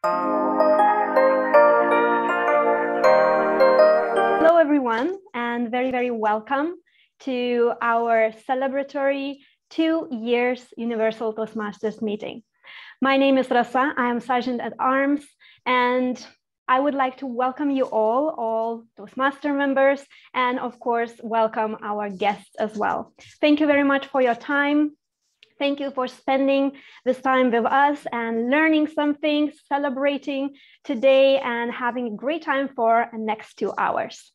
Hello, everyone, and very, very welcome to our celebratory 2 years Universal Toastmasters meeting. My name is Rasa. I am Sergeant at Arms, and I would like to welcome you all Toastmaster members, and of course, welcome our guests as well. Thank you very much for your time. Thank you for spending this time with us and learning something, celebrating today, and having a great time for the next 2 hours.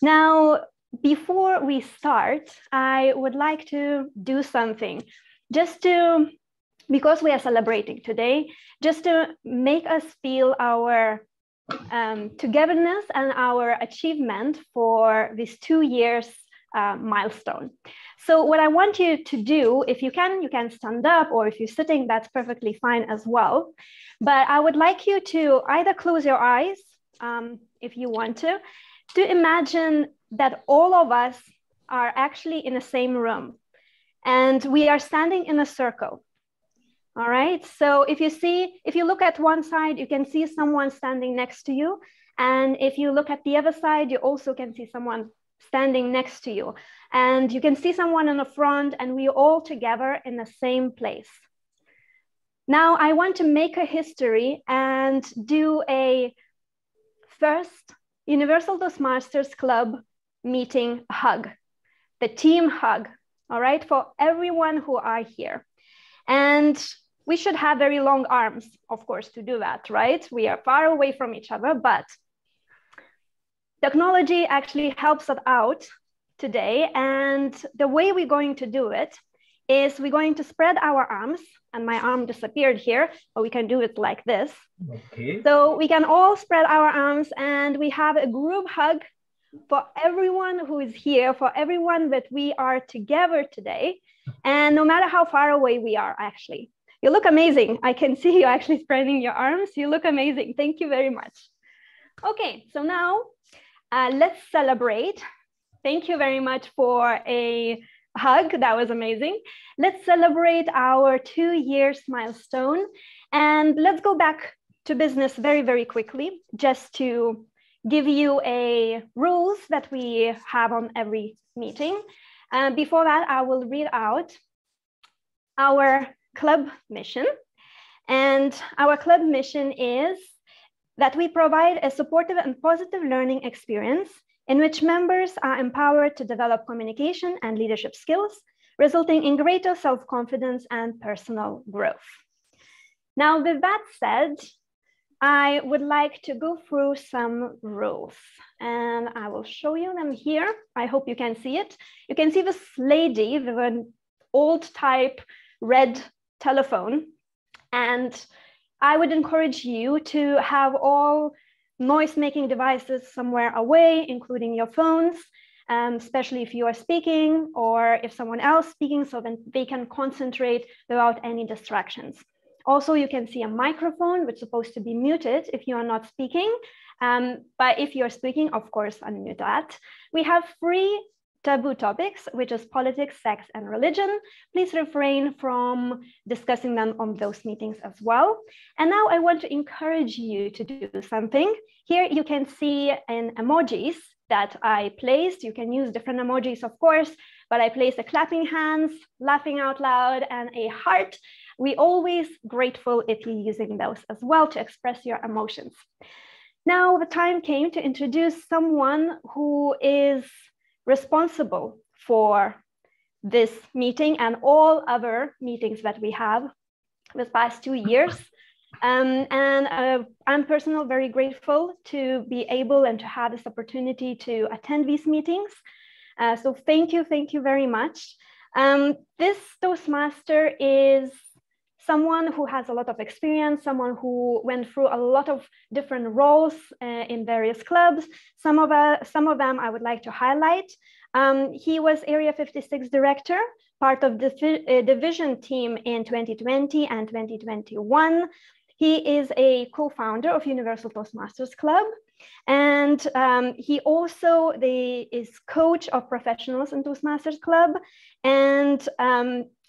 Now, before we start, I would like to do something because we are celebrating today, just to make us feel our togetherness and our achievement for this 2 years milestone. So what I want you to do, if you can stand up, or if you're sitting, that's perfectly fine as well. But I would like you to either close your eyes, if you want to imagine that all of us are actually in the same room and we are standing in a circle. All right, so if you look at one side, you can see someone standing next to you. And if you look at the other side, you also can see someone standing next to you. And you can see someone in the front, and we're all together in the same place. Now, I want to make a history and do a first Universal Toastmasters Club meeting hug, the team hug, all right, for everyone who are here. And we should have very long arms, of course, to do that, right? We are far away from each other, but technology actually helps us out today. And the way we're going to do it is we're going to spread our arms, and my arm disappeared here, but we can do it like this. Okay. So we can all spread our arms, and we have a group hug for everyone who is here, for everyone that we are together today. And no matter how far away we are, actually. You look amazing. I can see you actually spreading your arms. You look amazing. Thank you very much. Okay, so now let's celebrate. Thank you very much for a hug. That was amazing. Let's celebrate our 2 years milestone. And let's go back to business very, very quickly, just to give you a rules that we have on every meeting. Before that, I will read out our club mission. And our club mission is that we provide a supportive and positive learning experience in which members are empowered to develop communication and leadership skills, resulting in greater self-confidence and personal growth. Now, with that said, I would like to go through some rules, and I will show you them here. I hope you can see it. You can see this lady with an old type red telephone, and I would encourage you to have all noise-making devices somewhere away, including your phones, especially if you are speaking or if someone else is speaking, so then they can concentrate without any distractions. Also, you can see a microphone, which is supposed to be muted if you are not speaking. But if you're speaking, of course, unmute that. We have 3 taboo topics, which is politics, sex, and religion. Please refrain from discussing them on those meetings as well. And now I want to encourage you to do something. Here you can see in emojis that I placed. You can use different emojis, of course, but I placed a clapping hands, laughing out loud, and a heart. We're always grateful if you're using those as well to express your emotions. Now the time came to introduce someone who is responsible for this meeting and all other meetings that we have this past 2 years. I'm personally very grateful to be able and to have this opportunity to attend these meetings. So thank you very much. This Toastmaster is someone who has a lot of experience, someone who went through a lot of different roles in various clubs. Some of them I would like to highlight. He was Area 56 Director, part of the division team in 2020 and 2021. He is a co-founder of Universal Toastmasters Club. And he also is coach of professionals in Toastmasters Club. And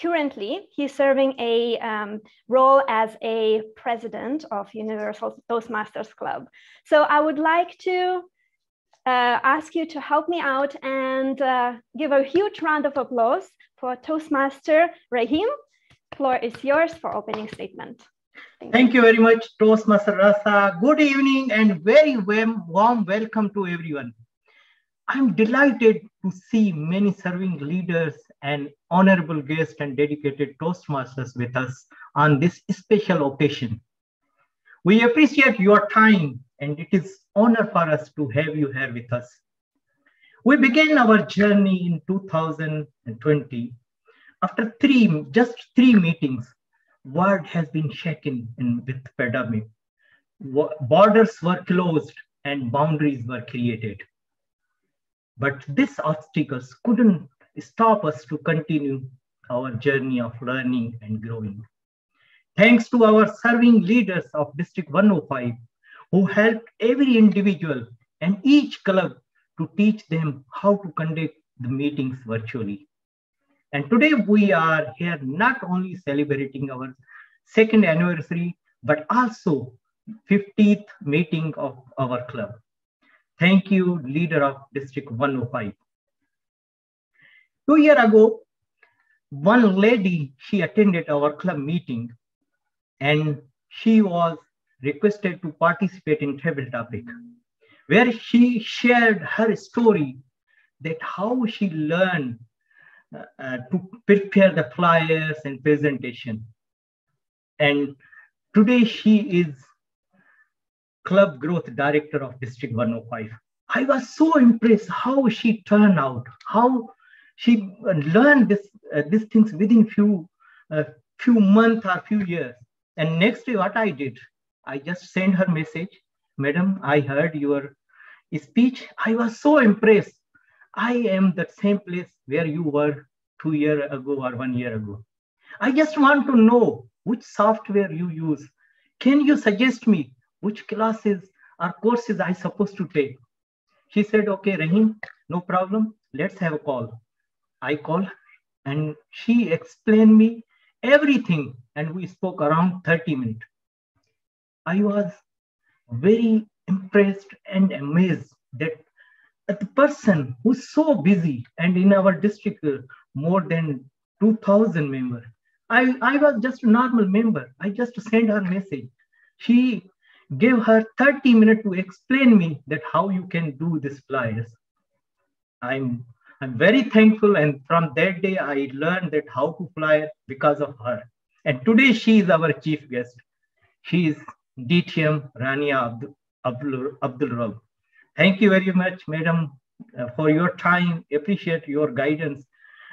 currently, he's serving a role as a president of Universal Toastmasters Club. So I would like to ask you to help me out and give a huge round of applause for Toastmaster Rahim. Floor is yours for opening statement. Thank you very much, Toastmaster Rasa. Good evening and very warm welcome to everyone. I'm delighted to see many serving leaders and honorable guests and dedicated Toastmasters with us on this special occasion. We appreciate your time, and it is an honor for us to have you here with us. We began our journey in 2020. After just three meetings, world has been shaken with the pandemic. Borders were closed and boundaries were created. But these obstacles couldn't stop us to continue our journey of learning and growing. Thanks to our serving leaders of District 105, who helped every individual and each club to teach them how to conduct the meetings virtually. And today we are here not only celebrating our second anniversary, but also 50th meeting of our club. Thank you, leader of District 105. 2 years ago, one lady, she attended our club meeting and she was requested to participate in table topic, where she shared her story that how she learned to prepare the flyers and presentation. And today she is Club Growth Director of District 105. I was so impressed how she turned out, how she learned these things within few months or few years. And next day what I did, I just sent her message, Madam, I heard your speech. I was so impressed. I am the same place where you were 2 years ago or 1 year ago. I just want to know which software you use. Can you suggest me which classes or courses I supposed to take? She said, okay, Rahim, no problem. Let's have a call. I called and she explained me everything and we spoke around 30 minutes. I was very impressed and amazed that the person who's so busy, and in our district, more than 2,000 members. I was just a normal member. I just sent her message. She gave her 30 minutes to explain me that how you can do this flyers. I'm very thankful, and from that day I learned that how to fly because of her. And today she is our chief guest. She is DTM Rania Abdul Rab. Thank you very much, Madam, for your time. Appreciate your guidance.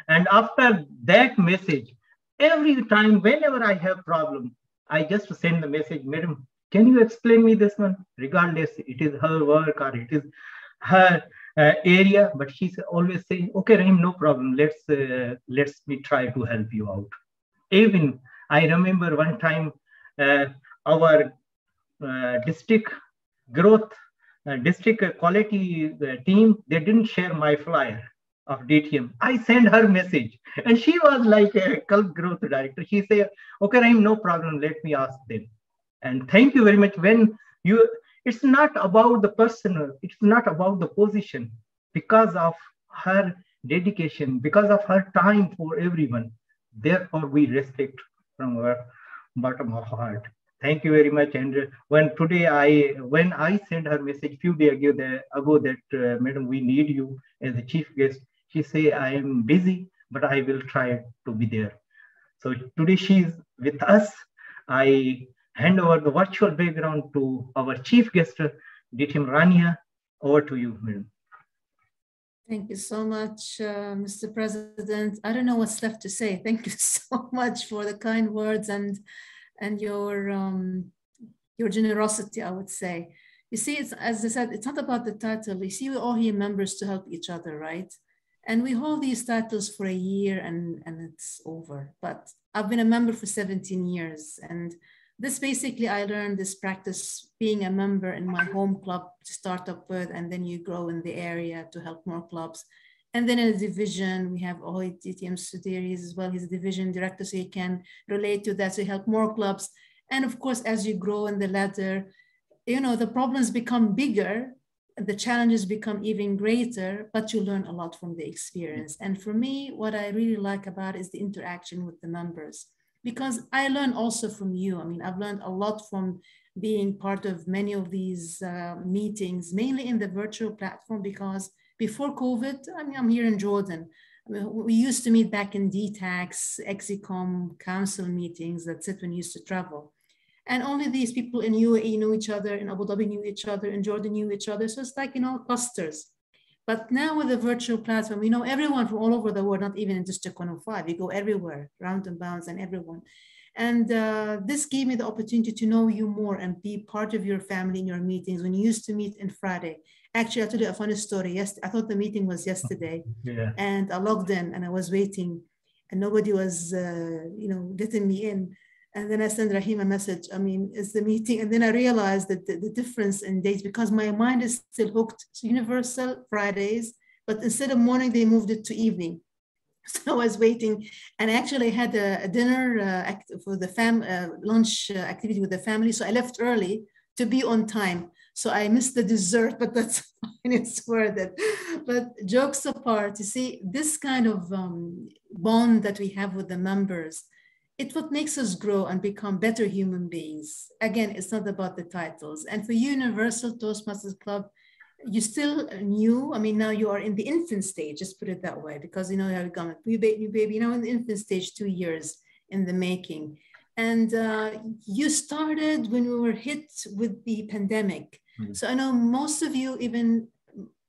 And after that message, every time, whenever I have problem, I just send the message, Madam, can you explain me this one? Regardless, it is her work or it is her area, but she's always saying, okay, Rahim, no problem. Let's me try to help you out. Even I remember one time our district growth, district quality team, they didn't share my flyer of DTM. I sent her message and she was like a club growth director. She said, okay, Rahim, no problem. Let me ask them. And thank you very much. It's not about the personal, it's not about the position. Because of her dedication, because of her time for everyone, therefore we respect from our bottom of our heart. Thank you very much. And when I sent her message few days ago that Madam, we need you as a chief guest, she say I am busy, but I will try to be there. So today she is with us. I hand over the virtual background to our chief guest, DTM Rania. Over to you, Madam. Thank you so much, Mr. President. I don't know what's left to say. Thank you so much for the kind words and your generosity, I would say. You see, it's, as I said, it's not about the title. You see, we're all here members to help each other, right? And we hold these titles for a year and it's over. But I've been a member for 17 years and this basically, I learned this practice being a member in my home club to start up with, and then you grow in the area to help more clubs. And then in a division, we have DTM Suderis as well. He's a division director, so he can relate to that, so he help more clubs. And of course, as you grow in the ladder, you know, the problems become bigger, the challenges become even greater, but you learn a lot from the experience. And for me, what I really like about it is the interaction with the members, because I learn also from you. I mean, I've learned a lot from being part of many of these meetings, mainly in the virtual platform, because before COVID, I mean, I'm here in Jordan. I mean, we used to meet back in DTACs, Exicom, council meetings, that's it, when we used to travel. And only these people in UAE knew each other, in Abu Dhabi knew each other, in Jordan knew each other. So it's like, you know, clusters. But now with the virtual platform, we know everyone from all over the world, not even in District 105. You go everywhere, round and bounds and everyone. And this gave me the opportunity to know you more and be part of your family in your meetings. When you used to meet on Friday, actually, I told you a funny story. Yes, I thought the meeting was yesterday. Yeah. And I logged in and I was waiting and nobody was, you know, letting me in. And then I sent Rahim a message. I mean, it's the meeting. And then I realized that the difference in dates, because my mind is still hooked to Universal Fridays, but instead of morning, they moved it to evening. So I was waiting, and actually I had a dinner for the lunch activity with the family. So I left early to be on time. So I missed the dessert, but that's fine, it's worth it. But jokes apart, you see, this kind of bond that we have with the members, it's what makes us grow and become better human beings. Again, it's not about the titles. And for Universal Toastmasters Club, you're still new. I mean, now you are in the infant stage, just put it that way, because you know how you come, new baby, you know, in the infant stage, 2 years in the making. And you started when we were hit with the pandemic. Mm-hmm. So I know most of you, even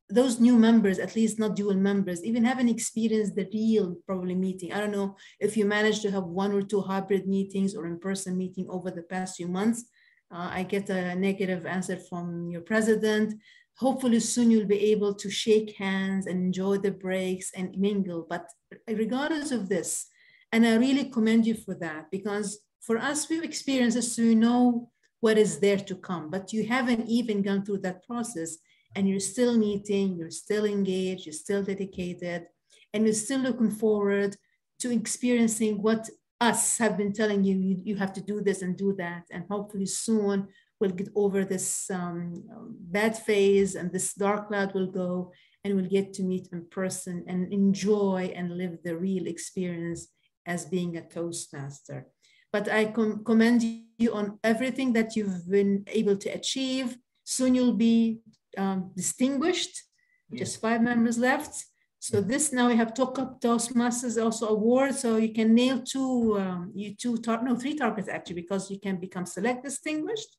those new members, at least not dual members, even haven't experienced the real probably meeting. I don't know if you managed to have 1 or 2 hybrid meetings or in-person meeting over the past few months. I get a negative answer from your president. Hopefully soon you'll be able to shake hands and enjoy the breaks and mingle. But regardless of this, and I really commend you for that, because for us, we've experienced this, so we know what is there to come, but you haven't even gone through that process. And you're still meeting, you're still engaged, you're still dedicated, and you're still looking forward to experiencing what us have been telling you, you have to do this and do that. And hopefully soon we'll get over this bad phase and this dark cloud will go, and we'll get to meet in person and enjoy and live the real experience as being a Toastmaster. But I commend you on everything that you've been able to achieve. Soon you'll be distinguished, just 5 members left. So this, now we have Toastmasters also award, so you can nail 3 targets actually, because you can become select distinguished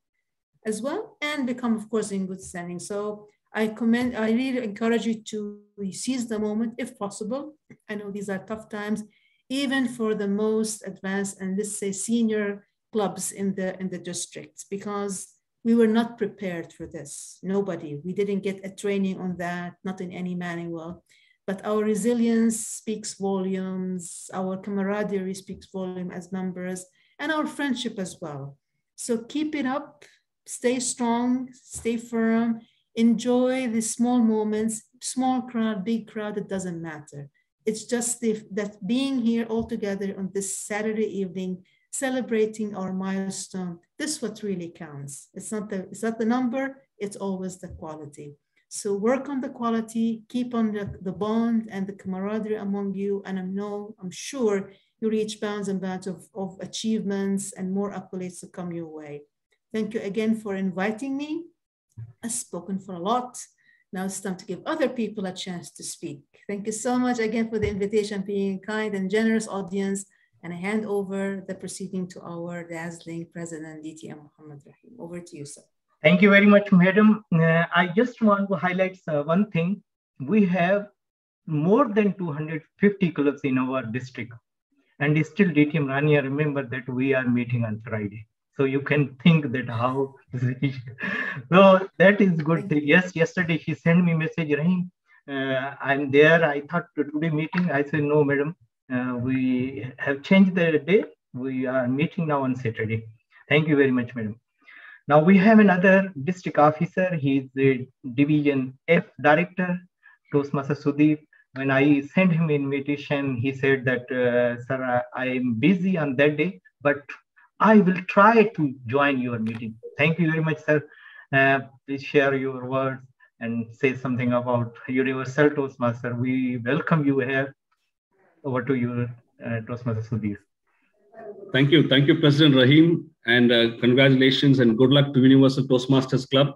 as well and become, of course, in good standing. So I really encourage you to seize the moment if possible. I know these are tough times, even for the most advanced and let's say senior clubs in the districts, because we were not prepared for this. Nobody. We didn't get a training on that, not in any manual. But our resilience speaks volumes, our camaraderie speaks volume as members, and our friendship as well. So keep it up, stay strong, stay firm, enjoy the small moments, small crowd, big crowd, it doesn't matter. It's just that being here all together on this Saturday evening, celebrating our milestone, this is what really counts. It's not the number, it's always the quality. So work on the quality, keep on the bond and the camaraderie among you, and I'm sure you reach bounds and bounds of achievements and more accolades to come your way. Thank you again for inviting me. I've spoken for a lot. Now it's time to give other people a chance to speak. Thank you so much again for the invitation, being a kind and generous audience. And I hand over the proceeding to our dazzling President, DTM Muhammad Rahim. Over to you, sir. Thank you very much, madam. I just want to highlight one thing. We have more than 250 clubs in our district. And still DTM Rania, remember that we are meeting on Friday. So you can think that how, so that is good. Yes, yesterday she sent me message, Rahim, I'm there. I thought today meeting. I said, no, madam. We have changed the day. We are meeting now on Saturday. Thank you very much, madam. Now we have another district officer. He is the Division F Director, Toastmaster Sudeep. When I sent him invitation, he said that, sir, I am busy on that day, but I will try to join your meeting. Thank you very much, sir. Please share your words and say something about Universal Toastmaster. We welcome you here. Over to you, Toastmaster Sudeep. Thank you, President Rahim, and congratulations and good luck to Universal Toastmasters Club.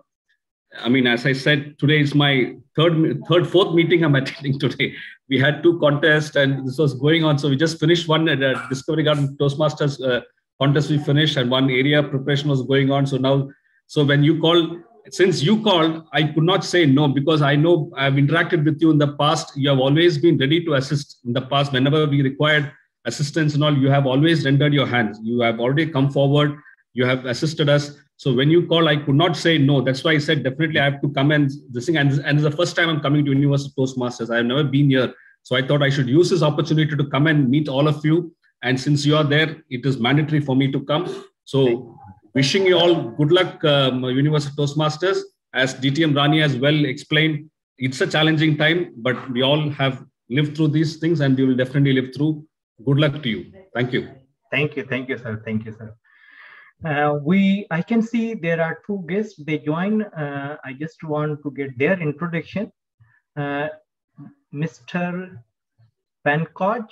I mean, as I said, today is my fourth meeting I'm attending today. We had 2 contests and this was going on. So we just finished one Discovery Garden Toastmasters contest we finished, and one area preparation was going on. So when you called, since you called, I could not say no, because I know I've interacted with you in the past. You have always been ready to assist in the past. Whenever we required assistance and all, you have always rendered your hands. You have already come forward. You have assisted us. So when you call, I could not say no. That's why I said definitely I have to come and this thing. And it's the first time I'm coming to Universal Toastmasters. I have never been here. So I thought I should use this opportunity to come and meet all of you. And since you are there, it is mandatory for me to come. So wishing you all good luck, Universal Toastmasters. As DTM Rani has well explained, it's a challenging time, but we all have lived through these things and we will definitely live through. Good luck to you. Thank you. Thank you, sir. Thank you, sir. I can see there are 2 guests. They join. I just want to get their introduction. Mr. Pankaj.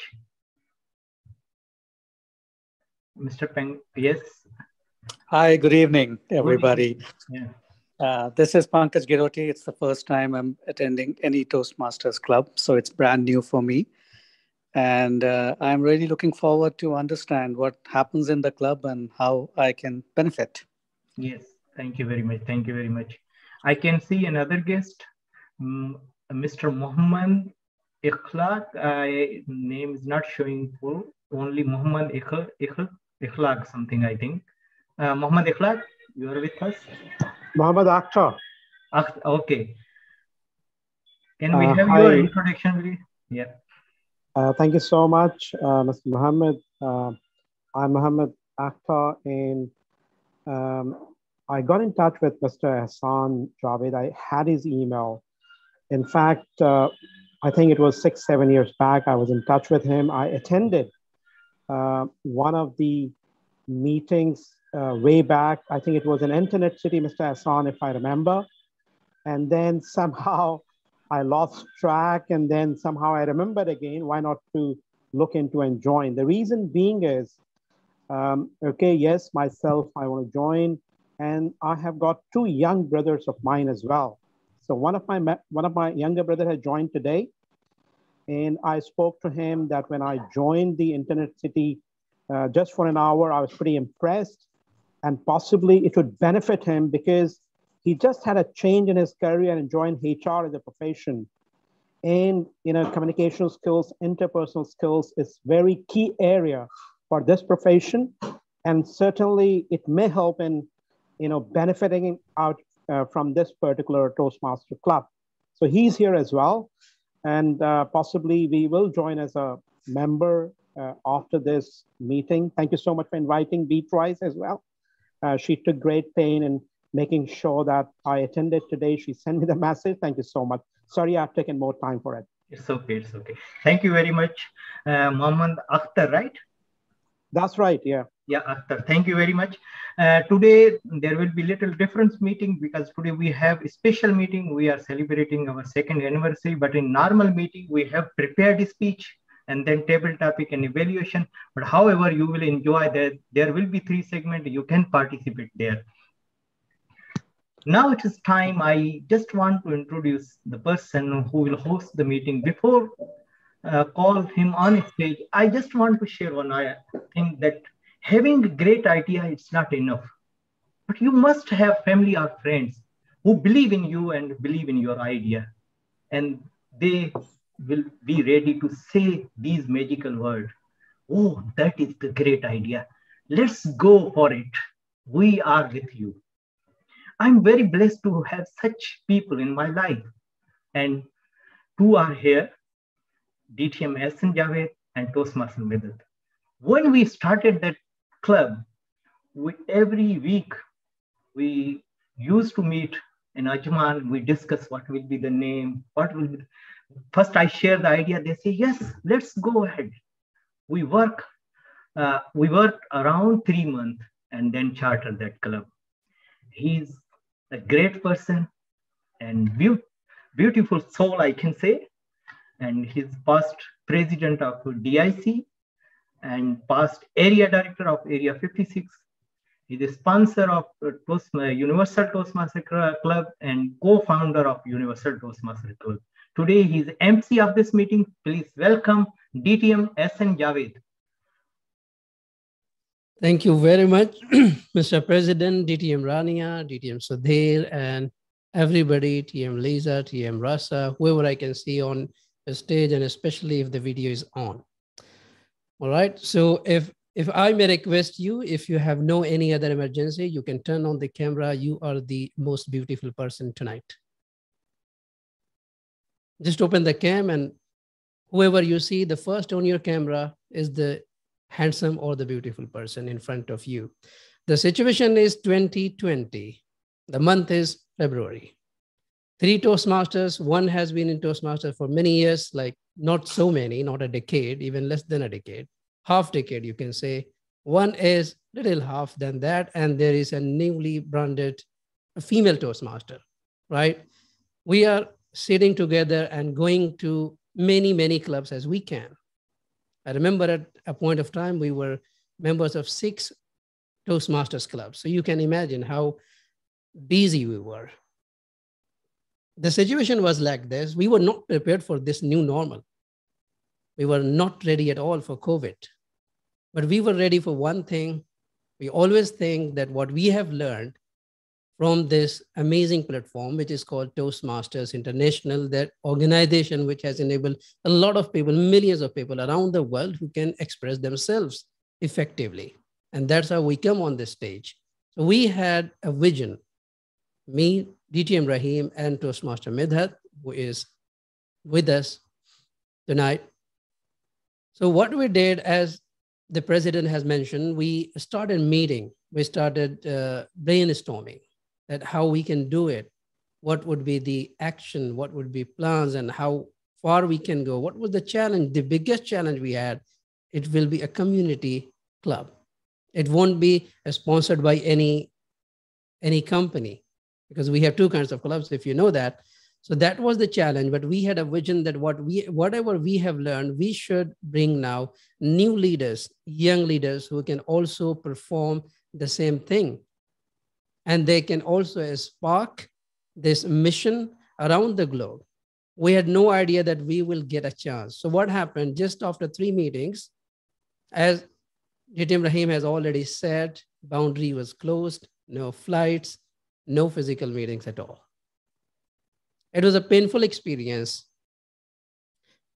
Mr. Pang, yes. Hi, good evening, everybody. Good evening. Yeah. This is Pankaj Giroti. It's the first time I'm attending any Toastmasters Club, so it's brand new for me. And I'm really looking forward to understand what happens in the club and how I can benefit. Yes, thank you very much. Thank you very much. I can see another guest, Mr. Muhammad Ikhlaq. Name is not showing full, only Muhammad Ikhlaq something, I think. Muhammad Ikhlaq, you are with us? Muhammad Akhtar. Okay. Can we have your introduction, please? Yeah. Thank you so much, Mr. Muhammad. I'm Muhammad Akhtar, and I got in touch with Mr. Ahsan Javed. I had his email. In fact, I think it was 6-7 years back, I was in touch with him. I attended one of the meetings way back. I think it was in Internet City, Mr. Ahsan, if I remember. And then somehow I lost track, and then somehow I remembered again, why not to look into and join. The reason being is, okay, yes, myself, I want to join, and I have got 2 young brothers of mine as well. So one of my younger brother has joined today, and I spoke to him that when I joined the Internet City just for an hour, I was pretty impressed, and possibly it would benefit him because he just had a change in his career and joined HR as a profession. And, communication skills, interpersonal skills is very key area for this profession. And certainly it may help in, benefiting out from this particular Toastmaster Club. So he's here as well. And possibly we will join as a member after this meeting. Thank you so much for inviting Beatrice as well. She took great pain in making sure that I attended today. She sent me the message. Thank you so much. Sorry, I've taken more time for it. It's okay. It's okay. Thank you very much. Muhammad Akhtar, right? That's right. Yeah. Yeah, Akhtar. Thank you very much. Today, there will be little difference meeting because today we have a special meeting. We are celebrating our 2nd anniversary, but in normal meeting, we have prepared a speech and then table topic and evaluation. But however, you will enjoy that. There will be 3 segments. You can participate there. Now it is time. I just want to introduce the person who will host the meeting. Before call him on stage, I just want to share one thing that having a great idea, it's not enough. But you must have family or friends who believe in you and believe in your idea. And they will be ready to say these magical words. Oh, that is the great idea. Let's go for it. We are with you. I'm very blessed to have such people in my life. And 2 are here, DTM Ahsan Javed and Toastmaster Medad. When we started that club, every week, we used to meet in Ajman. We discuss what will be the name, what will be. First, I share the idea. They say, yes, let's go ahead. We worked around 3 months and then chartered that club. He's a great person and beautiful soul, I can say. And he's past president of DIC and past area director of Area 56. He's a sponsor of Universal Toastmaster Club and co-founder of Universal Toastmaster Club. Today, he's MC of this meeting. Please welcome DTM Ahsan Javed. Thank you very much, Mr. President, DTM Rania, DTM Sudhir, and everybody, TM Lisa, TM Rasa, whoever I can see on the stage, and especially if the video is on. All right, so if I may request you, if you have no any other emergency, you can turn on the camera. You are the most beautiful person tonight. Just open the cam, and whoever you see, the first on your camera is the handsome or the beautiful person in front of you. The situation is 2020. The month is February. 3 Toastmasters, one has been in Toastmasters for many years, like not so many, not a decade, even less than a decade, half decade, you can say. One is little half than that, and there is a newly branded female Toastmaster, right? We are sitting together and going to many, many clubs as we can. I remember at a point of time, we were members of 6 Toastmasters clubs. So you can imagine how busy we were. The situation was like this. We were not prepared for this new normal. We were not ready at all for COVID. But we were ready for one thing. We always think that what we have learned from this amazing platform, which is called Toastmasters International, that organization which has enabled a lot of people, millions of people around the world who can express themselves effectively. And that's how we come on this stage. So we had a vision, me, DTM Rahim, and Toastmaster Midhat, who is with us tonight. So what we did, as the president has mentioned, we started meeting, we started brainstorming that how we can do it, what would be the action, what would be plans, and how far we can go. What was the challenge? The biggest challenge we had, it will be a community club. It won't be sponsored by any company, because we have 2 kinds of clubs, if you know that. So that was the challenge, but we had a vision that whatever we have learned, we should bring now new leaders, young leaders who can also perform the same thing. And they can also spark this mission around the globe. We had no idea that we will get a chance. So what happened just after 3 meetings, as DTM Rahim has already said, boundary was closed, no flights, no physical meetings at all. It was a painful experience,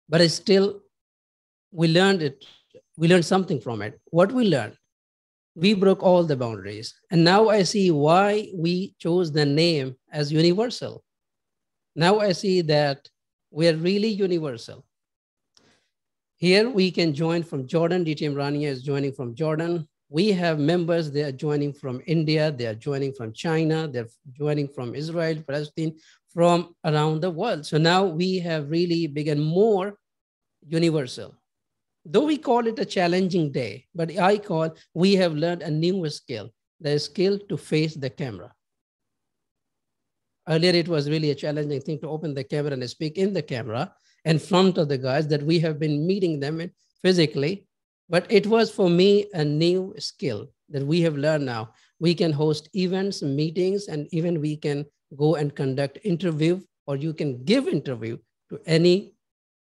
but still we learned it. We learned something from it. What we learned, we broke all the boundaries. And now I see why we chose the name as universal. Now I see that we are really universal. Here we can join from Jordan. DTM Rania is joining from Jordan. We have members, they are joining from India, they are joining from China, they're joining from Israel, Palestine, from around the world. So now we have really become more universal. Though we call it a challenging day, but I call, we have learned a new skill, the skill to face the camera. Earlier, it was really a challenging thing to open the camera and speak in the camera in front of the guys that we have been meeting them physically. But it was for me a new skill that we have learned now. We can host events, meetings, and even we can go and conduct interview, or you can give interview to any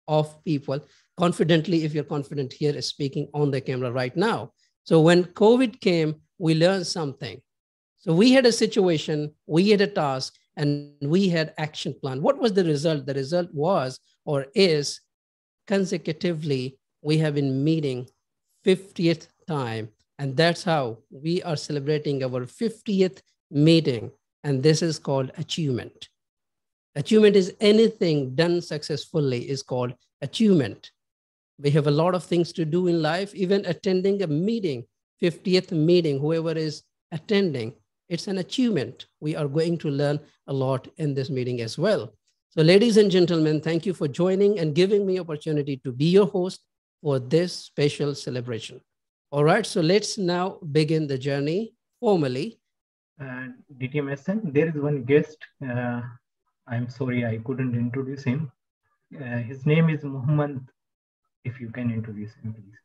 of people confidently if you're confident here speaking on the camera right now. So when COVID came, we learned something. So we had a situation, we had a task, and we had action plan. What was the result? The result was, or is, consecutively, we have been meeting 50th time. And that's how we are celebrating our 50th meeting. And this is called achievement. Achievement is anything done successfully is called achievement. We have a lot of things to do in life. Even attending a meeting 50th meeting, whoever is attending, it's an achievement. We are going to learn a lot in this meeting as well. So ladies and gentlemen, thank you for joining and giving me opportunity to be your host for this special celebration. All right, so let's now begin the journey formally. DTM Ahsan, there is one guest. I'm sorry, I couldn't introduce him. His name is Muhammad. If you can introduce him, please.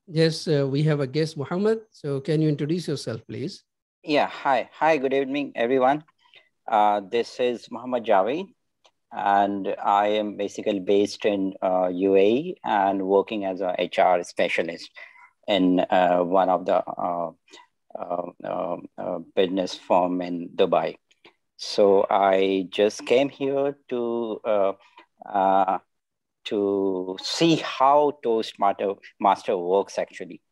Yes, we have a guest, Muhammad. So can you introduce yourself, please? Yeah, hi. Hi, good evening, everyone. This is Muhammad Javed, and I am basically based in UAE and working as a HR specialist in one of the business firm in Dubai. So I just came here to see how Toastmaster works actually.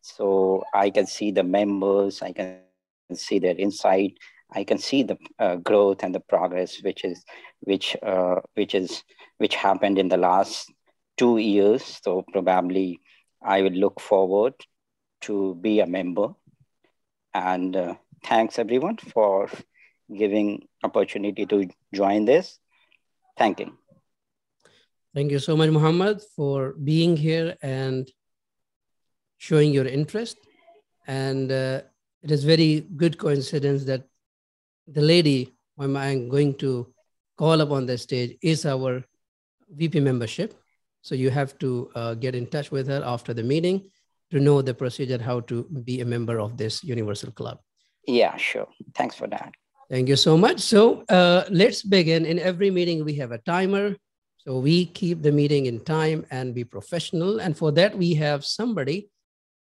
So I can see the members, I can see their insight, I can see the growth and the progress which happened in the last 2 years. So probably I will look forward to be a member. And thanks everyone for giving opportunity to join this. Thank you. Thank you so much, Muhammad, for being here and showing your interest. And it is very good coincidence that the lady whom I'm going to call up on the stage is our VP membership. So you have to get in touch with her after the meeting to know the procedure, how to be a member of this Universal Club. Yeah, sure. Thanks for that. Thank you so much. So let's begin. In every meeting, we have a timer. So we keep the meeting in time and be professional. And for that, we have somebody.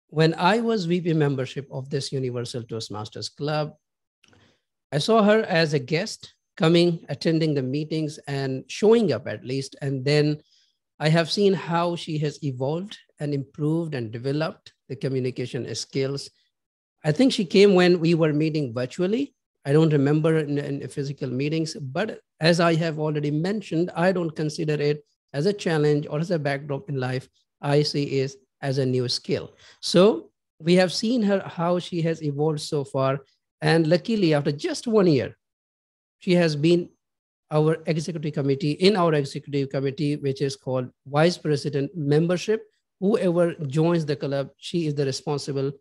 When I was VP membership of this Universal Toastmasters Club, I saw her as a guest coming, attending the meetings and showing up at least. And then I have seen how she has evolved and improved and developed the communication skills. I think she came when we were meeting virtually. I don't remember in physical meetings, but as I have already mentioned, I don't consider it as a challenge or as a backdrop in life. I see it as a new skill. So we have seen her, how she has evolved so far. And luckily, after just 1 year, she has been our executive committee, in our executive committee, which is called Vice President Membership. Whoever joins the club, she is the responsible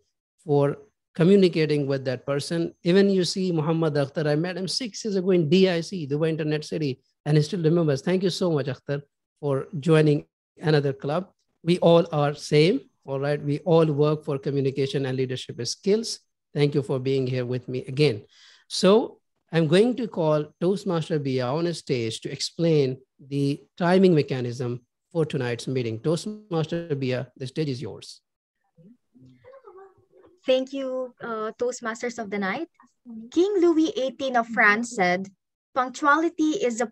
for communicating with that person. Even you see Muhammad Akhtar, I met him 6 years ago in DIC, Dubai Internet City, and he still remembers. Thank you so much, Akhtar, for joining another club. We all are same, all right? We all work for communication and leadership skills. Thank you for being here with me again. So I'm going to call Toastmaster Bia on a stage to explain the timing mechanism for tonight's meeting. Toastmaster Bia, the stage is yours. Thank you, Toastmasters of the night. King Louis XVIII of France said, "Punctuality is the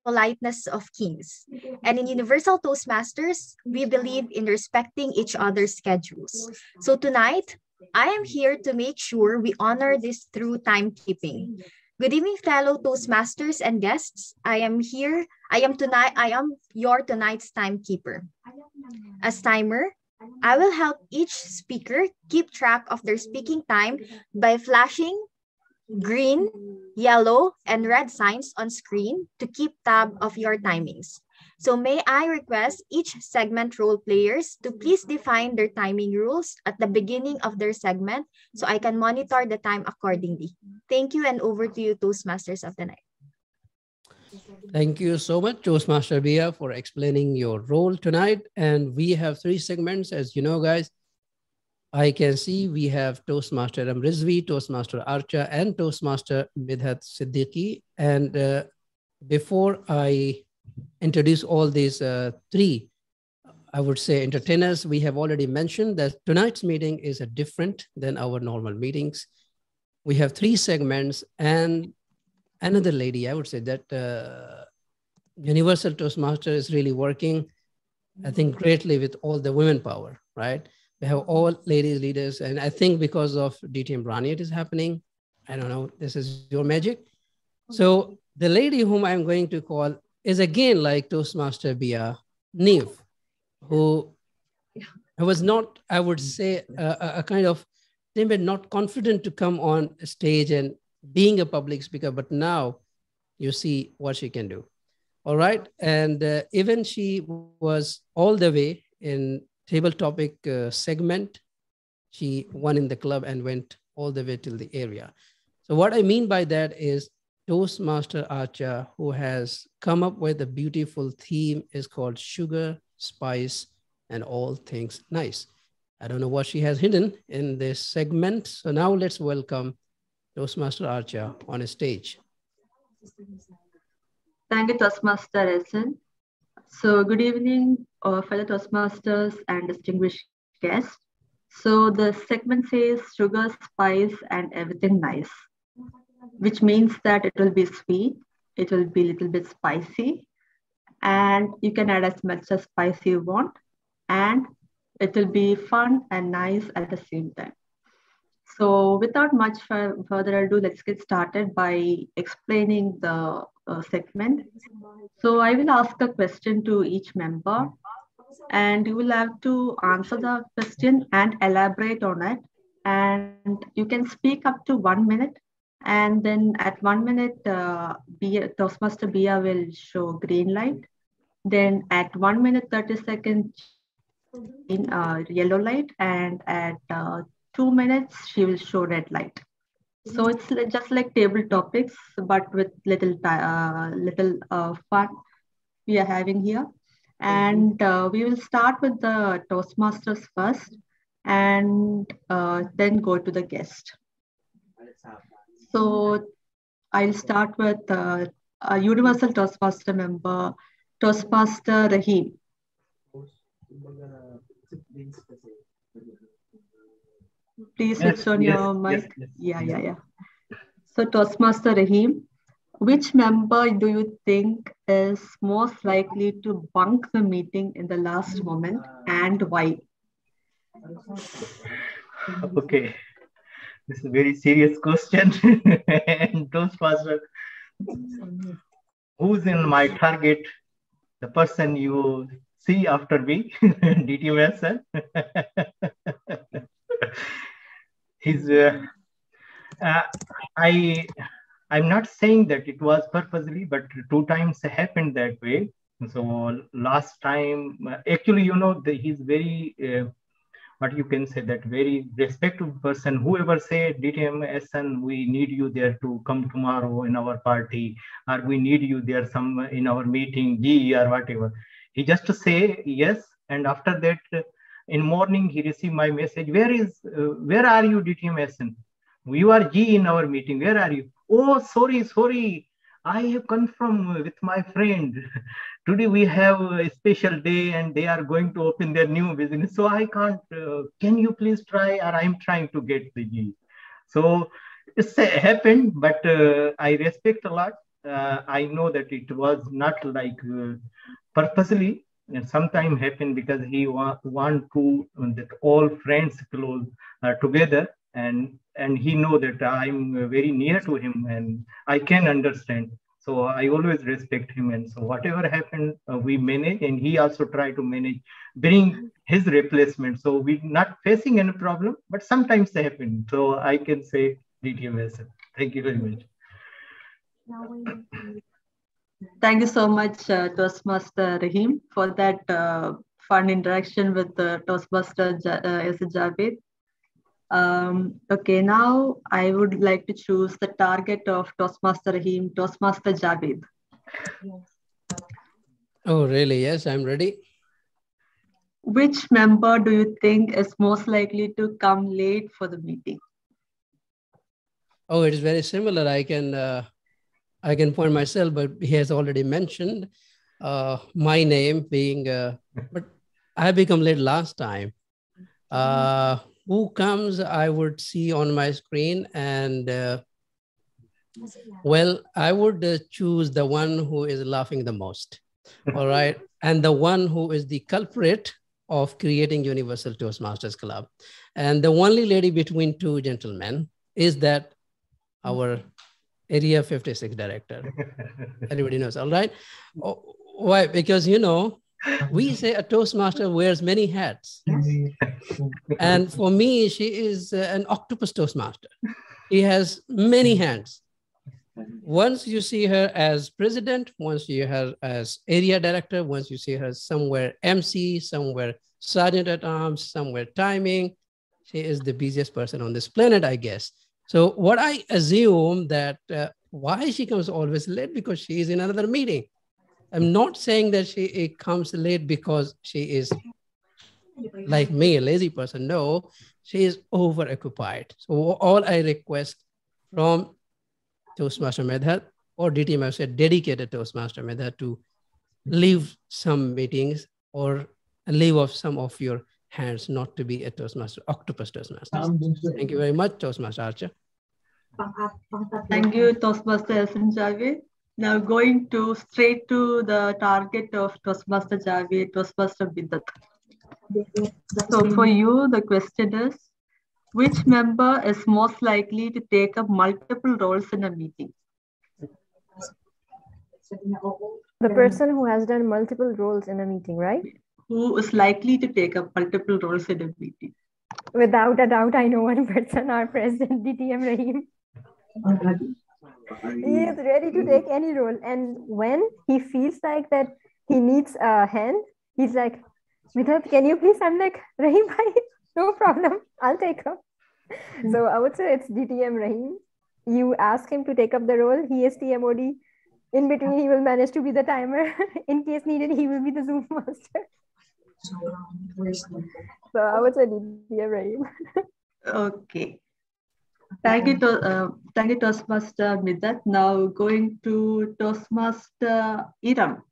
politeness of kings." And in Universal Toastmasters, we believe in respecting each other's schedules. So tonight, I am here to make sure we honor this through timekeeping. Good evening, fellow Toastmasters and guests. I am your tonight's timekeeper. As timer, I will help each speaker keep track of their speaking time by flashing green, yellow, and red signs on screen to keep tab of your timings. So may I request each segment role players to please define their timing rules at the beginning of their segment so I can monitor the time accordingly. Thank you, and over to you, Toastmasters of the night. Thank you so much, Toastmaster Bia, for explaining your role tonight. And we have 3 segments, as you know, guys. I can see we have Toastmaster Amrizvi, Toastmaster Archa, and Toastmaster Midhat Siddiqui. And before I introduce all these 3, I would say, entertainers, we have already mentioned that tonight's meeting is different than our normal meetings. We have 3 segments, and another lady, I would say that Universal Toastmaster is really working, I think, greatly with all the women power, right? We have all ladies leaders, and I think because of DTM Rani, it is happening. I don't know, this is your magic. So the lady whom I'm going to call is again like Toastmaster Bia, Neve, who I was not, I would say, a kind of timid, not confident to come on stage and being a public speaker, but now you see what she can do. All right. And even she was all the way in table topic segment. She won in the club and went all the way till the area. So what I mean by that is Toastmaster Acha, who has come up with a beautiful theme, is called Sugar, Spice, and All Things Nice. I don't know what she has hidden in this segment. So now let's welcome Toastmaster Acha on a stage. Thank you, Toastmaster Ahsan. So good evening, fellow Toastmasters and distinguished guests. So the segment says sugar, spice, and everything nice, which means that it will be sweet, it will be a little bit spicy, and you can add as much as spice you want, and it will be fun and nice at the same time. So without much further ado, let's get started by explaining the segment. So I will ask a question to each member, and you will have to answer the question and elaborate on it. And you can speak up to 1 minute. And then at 1 minute, Toastmaster Bia will show green light. Then at 1 minute, 30 seconds, in yellow light. And at 2 minutes, she will show red light. So it's just like table topics, but with little fun we are having here. And we will start with the Toastmasters first, and then go to the guest. So I'll start with a Universal Toastmaster member, Toastmaster Rahim. Please switch on your mic. Yeah. So Toastmaster Rahim, which member do you think is most likely to bunk the meeting in the last moment, and why? Okay, this is a very serious question. And Toastmaster, who's in my target? The person you see after me, DTMS. He's. I'm not saying that it was purposely, but 2 times happened that way. So last time, actually, he's very, what you can say, that very respectful person. Whoever said, DTM Ahsan, we need you there to come tomorrow in our party, or we need you there in our meeting, GE or whatever. He just say yes, and after that, in morning he received my message. Where are you, DTM Ahsan? You are G in our meeting. Where are you? Oh, sorry. I have confirmed with my friend. Today we have a special day and they are going to open their new business. So I can't, can you please try? Or I'm trying to get the G. So it's happened, but I respect a lot. I know that it was not like purposely. And sometimes happened because he want to that all friends close together. And he know that I'm very near to him and I can understand. So I always respect him. And so whatever happened, we manage, and he also try to manage, bring his replacement. So we're not facing any problem, but sometimes they happen. So I can say DTMS. Thank you very much. Thank you so much, Toastmaster Rahim, for that fun interaction with Toastmaster Javed. Okay, now I would like to choose the target of Toastmaster Rahim, Toastmaster Javed. Oh, really? Yes, I'm ready. Which member do you think is most likely to come late for the meeting? Oh, it is very similar. I can point myself, but he has already mentioned my name being, but I become late last time. Who comes, I would see on my screen, and well, I would choose the one who is laughing the most, all right? And the one who is the culprit of creating Universal Toastmasters Club. And the only lady between 2 gentlemen is that our Area 56 director. Everybody knows, all right? Why? Because, We say a Toastmaster wears many hats. And for me, she is an octopus Toastmaster. She has many hands. Once you see her as president, once you see her as area director, once you see her somewhere MC, somewhere sergeant at arms, somewhere timing, she is the busiest person on this planet, I guess. So what I assume that why she comes always late, because she is in another meeting. I'm not saying that she comes late because she is like me, a lazy person. No, she is overoccupied. So all I request from Toastmaster Medhat or DTM, I said dedicated Toastmaster Medhat, to leave some meetings or leave off some of your hands, not to be a Toastmaster, octopus Toastmaster. Thank you very much, Toastmaster Archer. Thank you, Toastmaster Ahsan Javed. Now going straight to the target of Toastmaster Javed, Toastmaster Medhat. So for you, the question is, which member is most likely to take up multiple roles in a meeting? The person who has done multiple roles in a meeting, right? Who is likely to take up multiple roles in a meeting? Without a doubt, I know one person, our president, DTM Rahim. He is ready to take any role. And when he feels like that he needs a hand, he's like, Medhat, can you please? I'm like, Rahim, no problem, I'll take up. So I would say it's DTM Rahim. You ask him to take up the role. He is TMOD. In between, he will manage to be the timer. In case needed, he will be the Zoom master. So I would say DTM Rahim. Okay. Thank you, Toastmaster Medhat. Now going to Toastmaster Iram.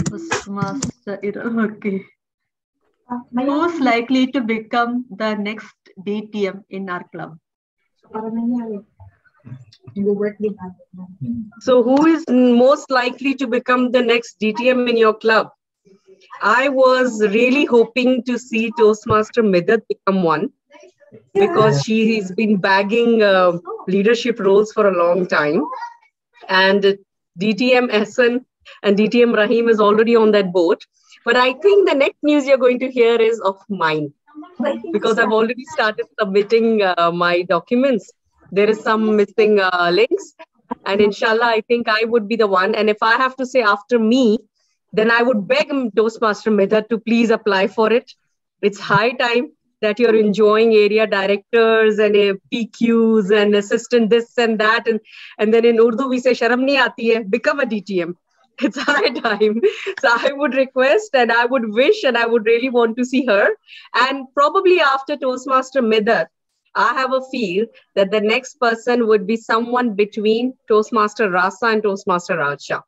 Toastmaster Iram, okay. Who's likely to become the next DTM in our club? So who is most likely to become the next DTM in your club? I was really hoping to see Toastmaster Medhat become one, because she has been bagging leadership roles for a long time. And DTM Ahsan and DTM Rahim is already on that boat. But I think the next news you're going to hear is of mine, because I've already started submitting my documents. There is some missing links, and inshallah, I think I would be the one. And if I have to say after me, then I would beg Toastmaster Medhat to please apply for it. It's high time that you're enjoying area directors and PQs and assistant this and that. And then in Urdu, we say, Sharam nahi aati hai, become a DTM. It's high time. So I would request and I would wish and I would really want to see her. And probably after Toastmaster Medhat, I have a feel that the next person would be someone between Toastmaster Rasa and Toastmaster Raja.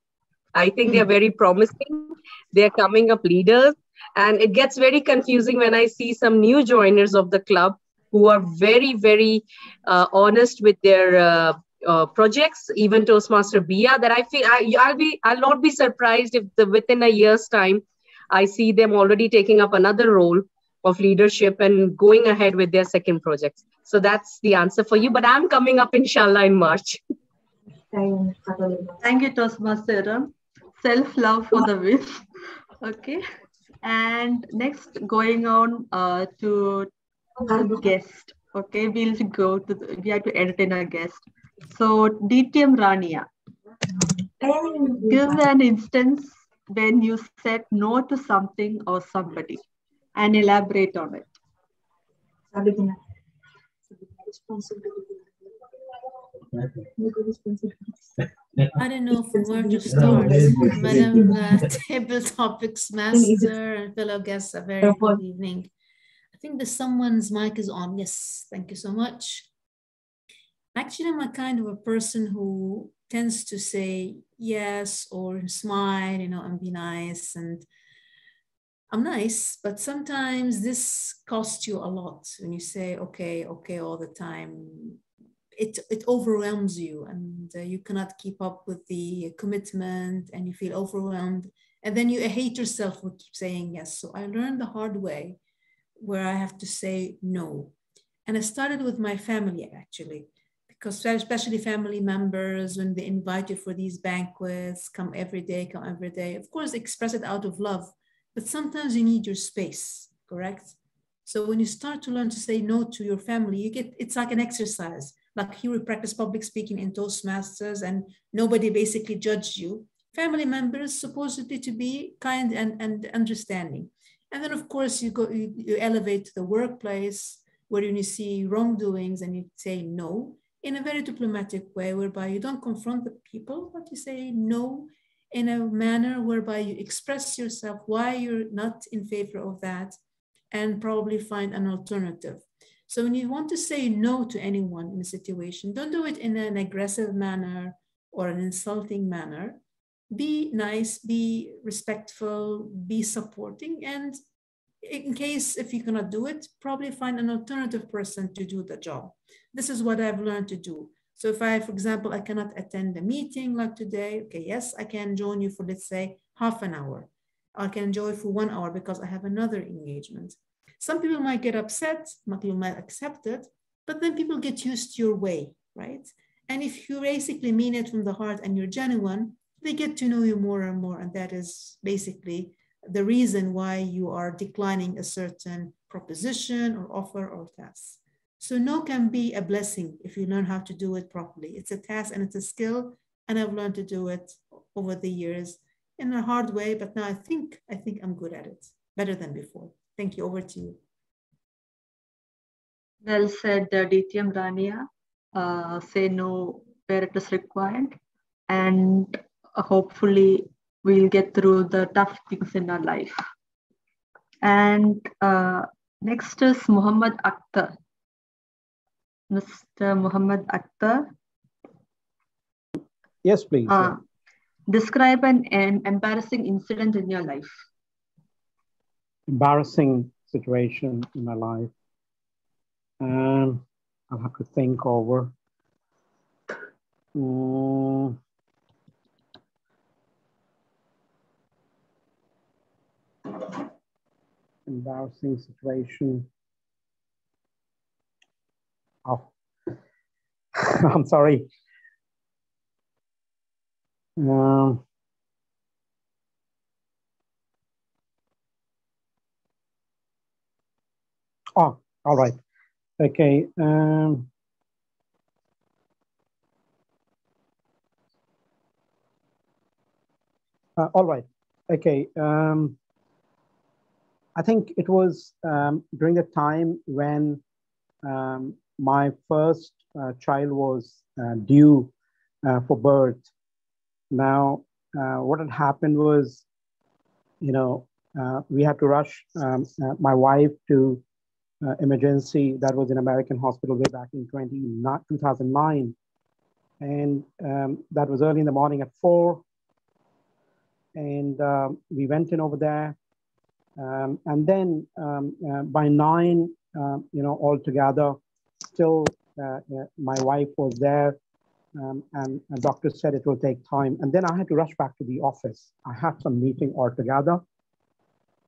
I think they're very promising. They're coming up leaders. And it gets very confusing when I see some new joiners of the club who are very, very honest with their projects, even Toastmaster Bia, that I feel I'll not be surprised if within a year's time, I see them already taking up another role of leadership and going ahead with their second projects. So that's the answer for you. But I'm coming up, inshallah, in March. Thank you, Toastmaster Iram. Self-love for the win. Okay. And next, going on to the guest. Okay, we have to entertain our guest. So, DTM Rania, give an instance when you said no to something or somebody and elaborate on it. I don't know from where to start. Madam Table Topics Master and fellow guests, a very good evening. I think that someone's mic is on. Yes, thank you so much. Actually, I'm a kind of a person who tends to say yes or smile, and be nice. And I'm nice, but sometimes this costs you a lot when you say okay all the time. It overwhelms you, and you cannot keep up with the commitment, and you feel overwhelmed, and then you hate yourself for keep saying yes. So I learned the hard way where I have to say no. And I started with my family, actually, because especially family members, when they invite you for these banquets, come every day, come every day. Of course, express it out of love, but sometimes you need your space, correct? So when you start to learn to say no to your family, it's like an exercise. Like here we practice public speaking in Toastmasters and nobody basically judged you. Family members supposedly to be kind and understanding. And then of course you elevate to the workplace where you see wrongdoings and you say no in a very diplomatic way, whereby you don't confront the people, but you say no in a manner whereby you express yourself why you're not in favor of that and probably find an alternative. So when you want to say no to anyone in a situation, don't do it in an aggressive manner or an insulting manner. Be nice, be respectful, be supporting, and in case if you cannot do it, probably find an alternative person to do the job. This is what I've learned to do. So if I, for example, I cannot attend a meeting like today, okay, yes, I can join you for, let's say, half an hour. I can join for 1 hour because I have another engagement. Some people might get upset, some people might accept it, but then people get used to your way, right? And if you basically mean it from the heart and you're genuine, they get to know you more and more. And that is basically the reason why you are declining a certain proposition or offer or task. So no can be a blessing if you learn how to do it properly. It's a task and it's a skill, and I've learned to do it over the years in a hard way, but now I think I'm good at it, better than before. Thank you. Over to you. Well said, DTM Rania. Say no where it is required, and hopefully we'll get through the tough things in our life. And next is Muhammad Akhtar. Mr. Muhammad Akhtar. Yes, please. Describe an embarrassing incident in your life. Embarrassing situation in my life. I'll have to think over. Embarrassing situation. Oh, I'm sorry. Oh, all right. Okay. All right. Okay. I think it was during the time when my first child was due for birth. Now, what had happened was, we had to rush my wife to emergency that was in American hospital way back in 2009. And that was early in the morning at 4. And we went in over there. And then by 9, all together, still my wife was there. And a doctor said it will take time. And then I had to rush back to the office. I had some meeting altogether.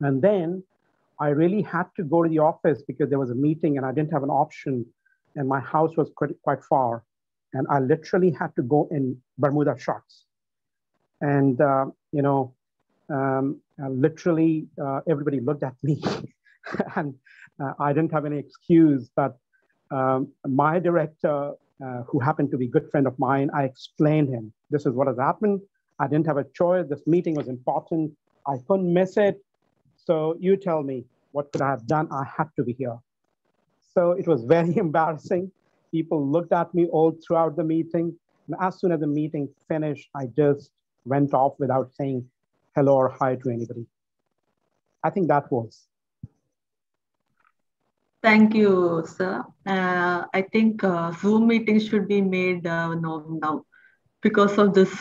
And then I really had to go to the office because there was a meeting and I didn't have an option. And my house was quite far. And I literally had to go in Bermuda shorts. And, literally everybody looked at me and I didn't have any excuse, but my director, who happened to be a good friend of mine, I explained him, this is what has happened. I didn't have a choice. This meeting was important. I couldn't miss it. So you tell me, what could I have done? I had to be here. So it was very embarrassing. People looked at me all throughout the meeting. And as soon as the meeting finished, I just went off without saying hello or hi to anybody. I think that was. Thank you, sir. I think Zoom meetings should be made now because of this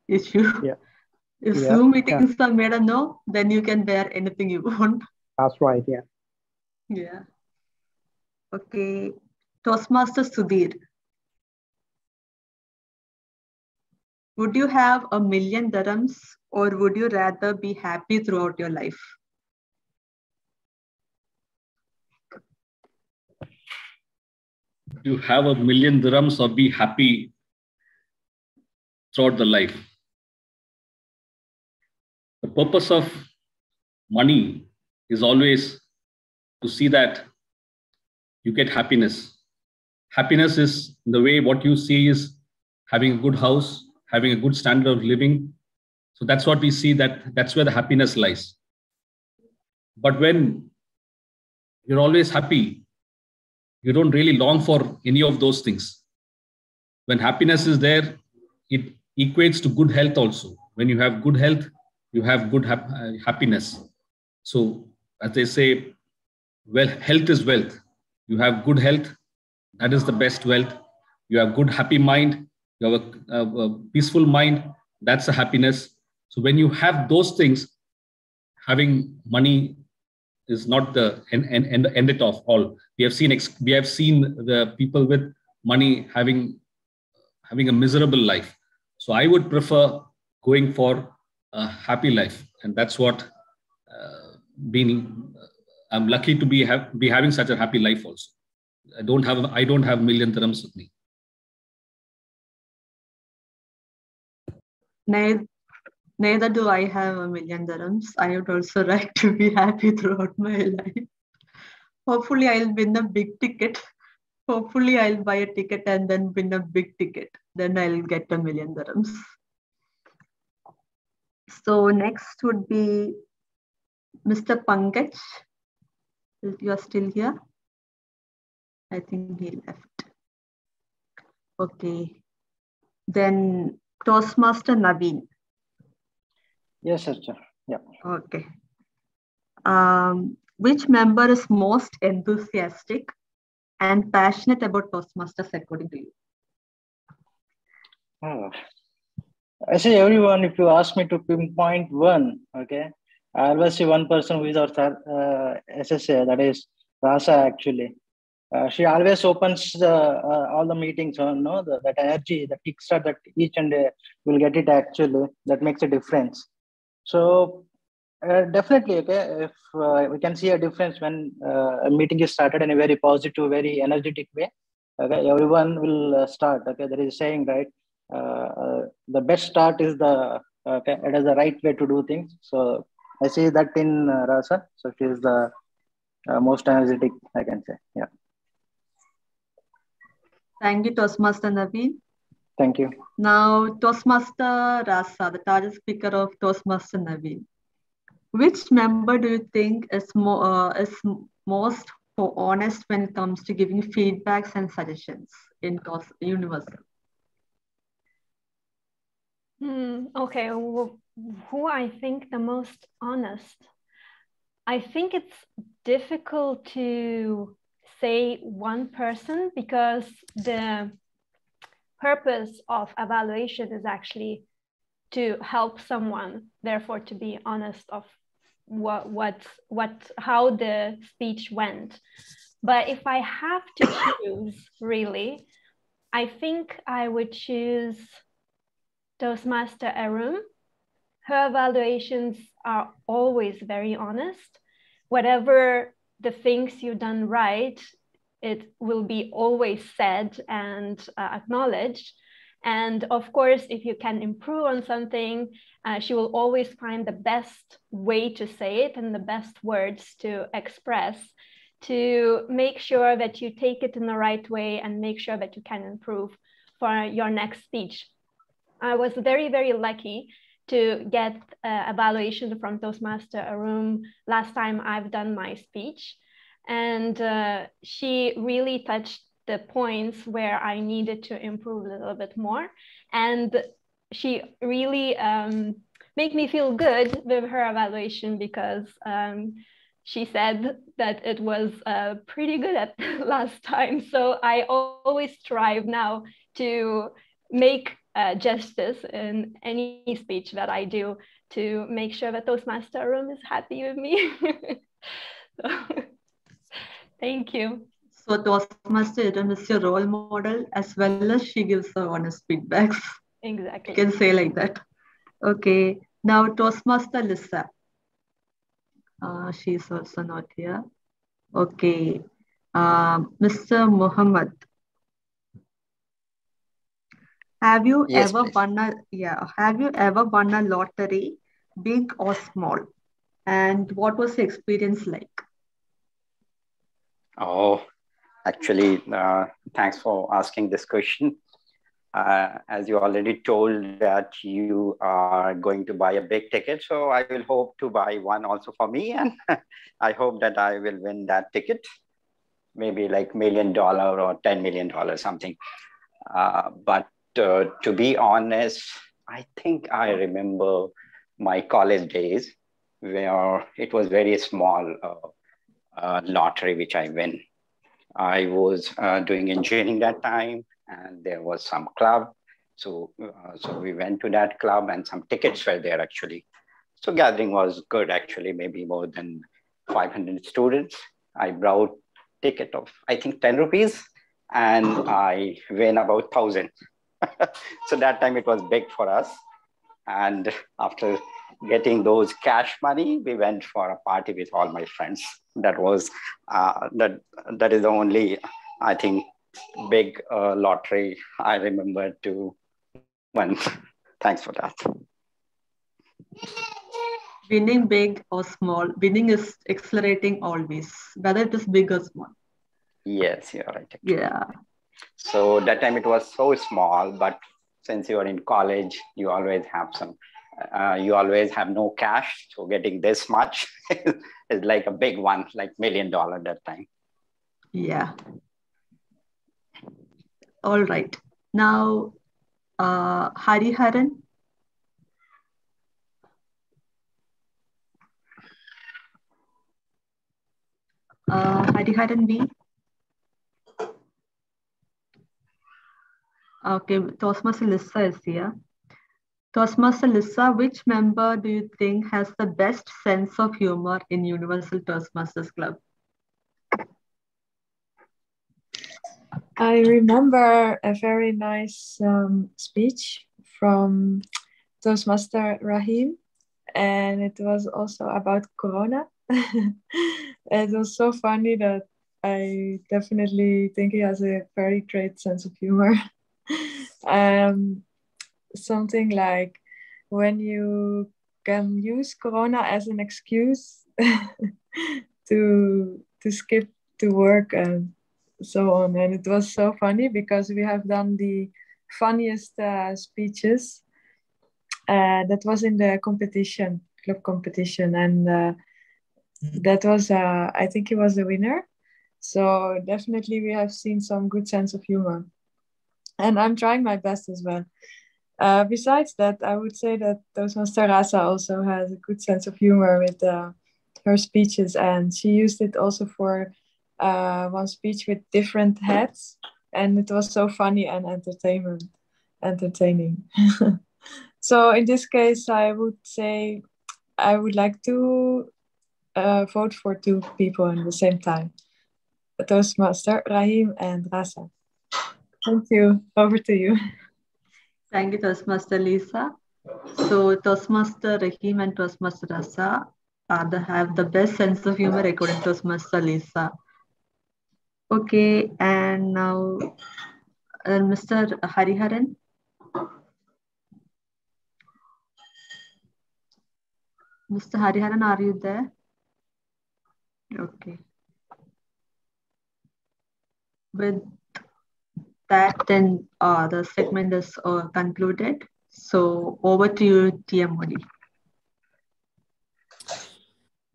issue. Yeah. If Zoom meetings are made a no, then you can bear anything you want. That's right, yeah. Yeah. Okay. Toastmaster Sudhir. Would you have $1 million or would you rather be happy throughout your life? you have 1,000,000 dirhams or be happy throughout the life. The purpose of money is always to see that you get happiness. Happiness is the way what you see is having a good house, having a good standard of living. So that's what we see, that's where the happiness lies. But when you're always happy, you don't really long for any of those things. When happiness is there, it equates to good health also. When you have good health, you have good happiness. So as they say, well, health is wealth. You have good health, that is the best wealth. You have good, happy mind. You have a peaceful mind. That's a happiness. So when you have those things, having money is not the end it of all. We have seen the people with money having a miserable life. So I would prefer going for a happy life, and that's what I'm lucky to be having such a happy life also. I don't have 1,000,000 dirhams with me. Neither do I have 1,000,000 dirhams. I would also like to be happy throughout my life. Hopefully, I'll win a big ticket. Hopefully, I'll buy a ticket and then win a big ticket. Then I'll get 1,000,000 dirhams. So next would be Mr. Pankaj. You are still here? I think he left. Okay. Then Toastmaster Naveen. Yes, sir. Yeah. Okay. Which member is most enthusiastic and passionate about Toastmasters according to you? I say everyone, if you ask me to pinpoint one, okay, I always see one person who is our SSA, that is Rasa actually. She always opens all the meetings, that energy, the kickstart that each and will get it actually, that makes a difference. So definitely, okay, if we can see a difference when a meeting is started in a very positive, very energetic way, okay, everyone will start, okay, there is a saying, right, the best start is it is the right way to do things. So I see that in Rasa, so she is the most energetic, I can say, yeah. Thank you, Toastmaster Naveen. Thank you. Now, Toastmaster Rasa, the target speaker of Toastmaster Naveen. Which member do you think is most honest when it comes to giving feedbacks and suggestions in Universal? Okay, who I think the most honest? I think it's difficult to say one person because the purpose of evaluation is to help someone, therefore to be honest of how the speech went. But if I have to choose, really, I think I would choose Toastmaster Arum. Her evaluations are always very honest. Whatever the things you've done right, it will be always said and acknowledged. And of course, if you can improve on something, she will always find the best way to say it and the best words to express to make sure that you take it in the right way and make sure that you can improve for your next speech. I was very, very lucky to get evaluation from Toastmaster Arum last time I've done my speech. And she really touched the points where I needed to improve a little bit more. And she really made me feel good with her evaluation because she said that it was pretty good at last time. So I always strive now to make justice in any speech that I do to make sure that Toastmaster Arum is happy with me. So, thank you. So Toastmaster Arum is your role model as well as she gives her honest feedbacks. Exactly. You can say like that. Okay. Now Toastmaster Lisa. She's also not here. Okay. Mr. Muhammad. Have you Yes, ever please. Have you ever won a lottery, big or small? And what was the experience like? Oh, actually, thanks for asking this question. As you already told that you are going to buy a big ticket, so I will hope to buy one also for me, and I hope that I will win that ticket, maybe like $1 million or $10 million, something. But to be honest, I think I remember my college days where it was very small lottery which I win. I was doing engineering that time, and there was some club. So we went to that club, and some tickets were there actually. So gathering was good actually, maybe more than 500 students. I brought ticket of I think 10 rupees, and I win about 1,000. So that time it was big for us. And after getting those cash money, we went for a party with all my friends. That was that is the only, I think, big lottery I remember to win. Thanks for that. Winning big or small, winning is exhilarating always, whether it is big or small. Yes, you're right. Actually. Yeah. So that time it was so small, but since you are in college, you always have some. You always have no cash, so getting this much is like a big one, like $1 million that time. Yeah. All right. Now, Hariharan. Hariharan B. Okay, Toastmaster Lissa is here. Toastmaster Lissa, which member do you think has the best sense of humor in Universal Toastmasters Club? I remember a very nice speech from Toastmaster Rahim, and it was also about Corona. It was so funny that I definitely think he has a very great sense of humor. Something like when you can use Corona as an excuse to skip to work and so on. And it was so funny because we have done the funniest speeches. That was in the competition, club competition. And that was, I think he was the winner. So definitely we have seen some good sense of humor. And I'm trying my best as well. Besides that, I would say that Toastmaster Rasa also has a good sense of humor with her speeches. And she used it also for one speech with different hats. And it was so funny and entertaining. So in this case, I would say I would like to vote for two people at the same time. Toastmaster Rahim and Rasa. Thank you. Over to you. Thank you, Toastmaster Lisa. So Toastmaster Rahim and Toastmaster Rasa have the best sense of humor according to Toastmaster Lisa. Okay, and now Mr. Hariharan. Mr. Hariharan, are you there? Okay. With that, then the segment is concluded. So over to you, TM Modi.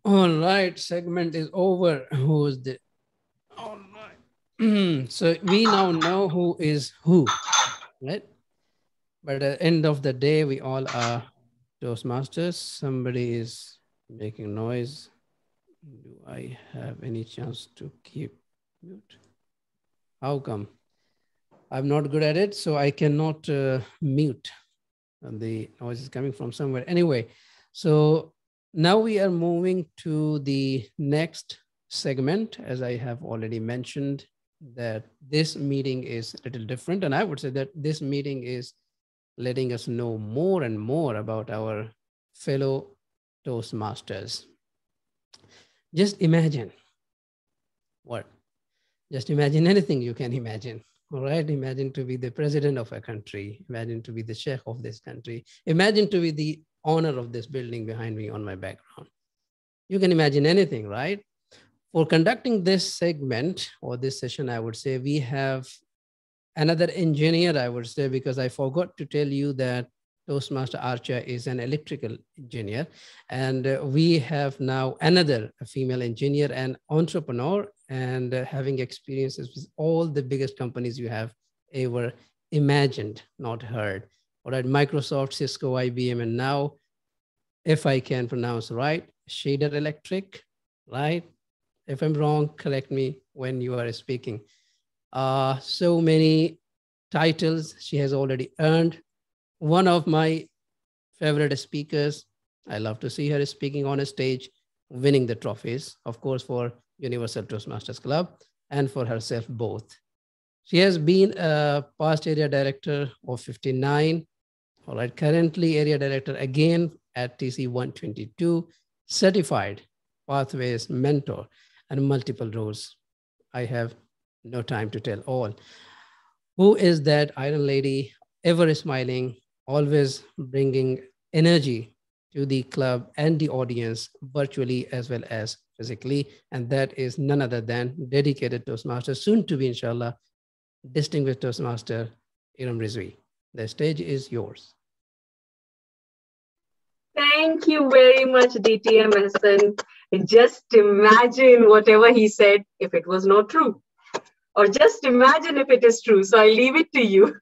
All right, segment is over. Who is the? All right. So we now know who is who, right? But at the end of the day, we all are Toastmasters. Somebody is making noise. Do I have any chance to keep mute? How come? I'm not good at it, so I cannot mute. And the noise is coming from somewhere. Anyway, so now we are moving to the next segment. As I have already mentioned, that this meeting is a little different. And I would say that this meeting is letting us know more and more about our fellow Toastmasters. Just imagine what? Just imagine anything you can imagine. All right, imagine to be the president of a country. Imagine to be the sheikh of this country. Imagine to be the owner of this building behind me on my background. You can imagine anything, right? For conducting this segment or this session, I would say we have another engineer, I would say, because I forgot to tell you that Toastmaster Archa is an electrical engineer. And we have now another female engineer and entrepreneur and having experiences with all the biggest companies you have ever imagined, not heard. All right, Microsoft, Cisco, IBM, and now, if I can pronounce right, Schneider Electric, right? If I'm wrong, correct me when you are speaking. So many titles she has already earned. One of my favorite speakers, I love to see her speaking on a stage, winning the trophies, of course, for Universal Toastmasters Club and for herself both. She has been a past area director of 59, all right, currently area director again at TC 122, certified pathways mentor and multiple roles. I have no time to tell all. Who is that Iron Lady, ever smiling, always bringing energy to the club and the audience virtually as well as physically. And that is none other than dedicated Toastmaster, soon to be, inshallah, distinguished Toastmaster Iram Rizvi. The stage is yours. Thank you very much, DTM Ahsan. Just imagine whatever he said if it was not true. Or just imagine if it is true. So I leave it to you.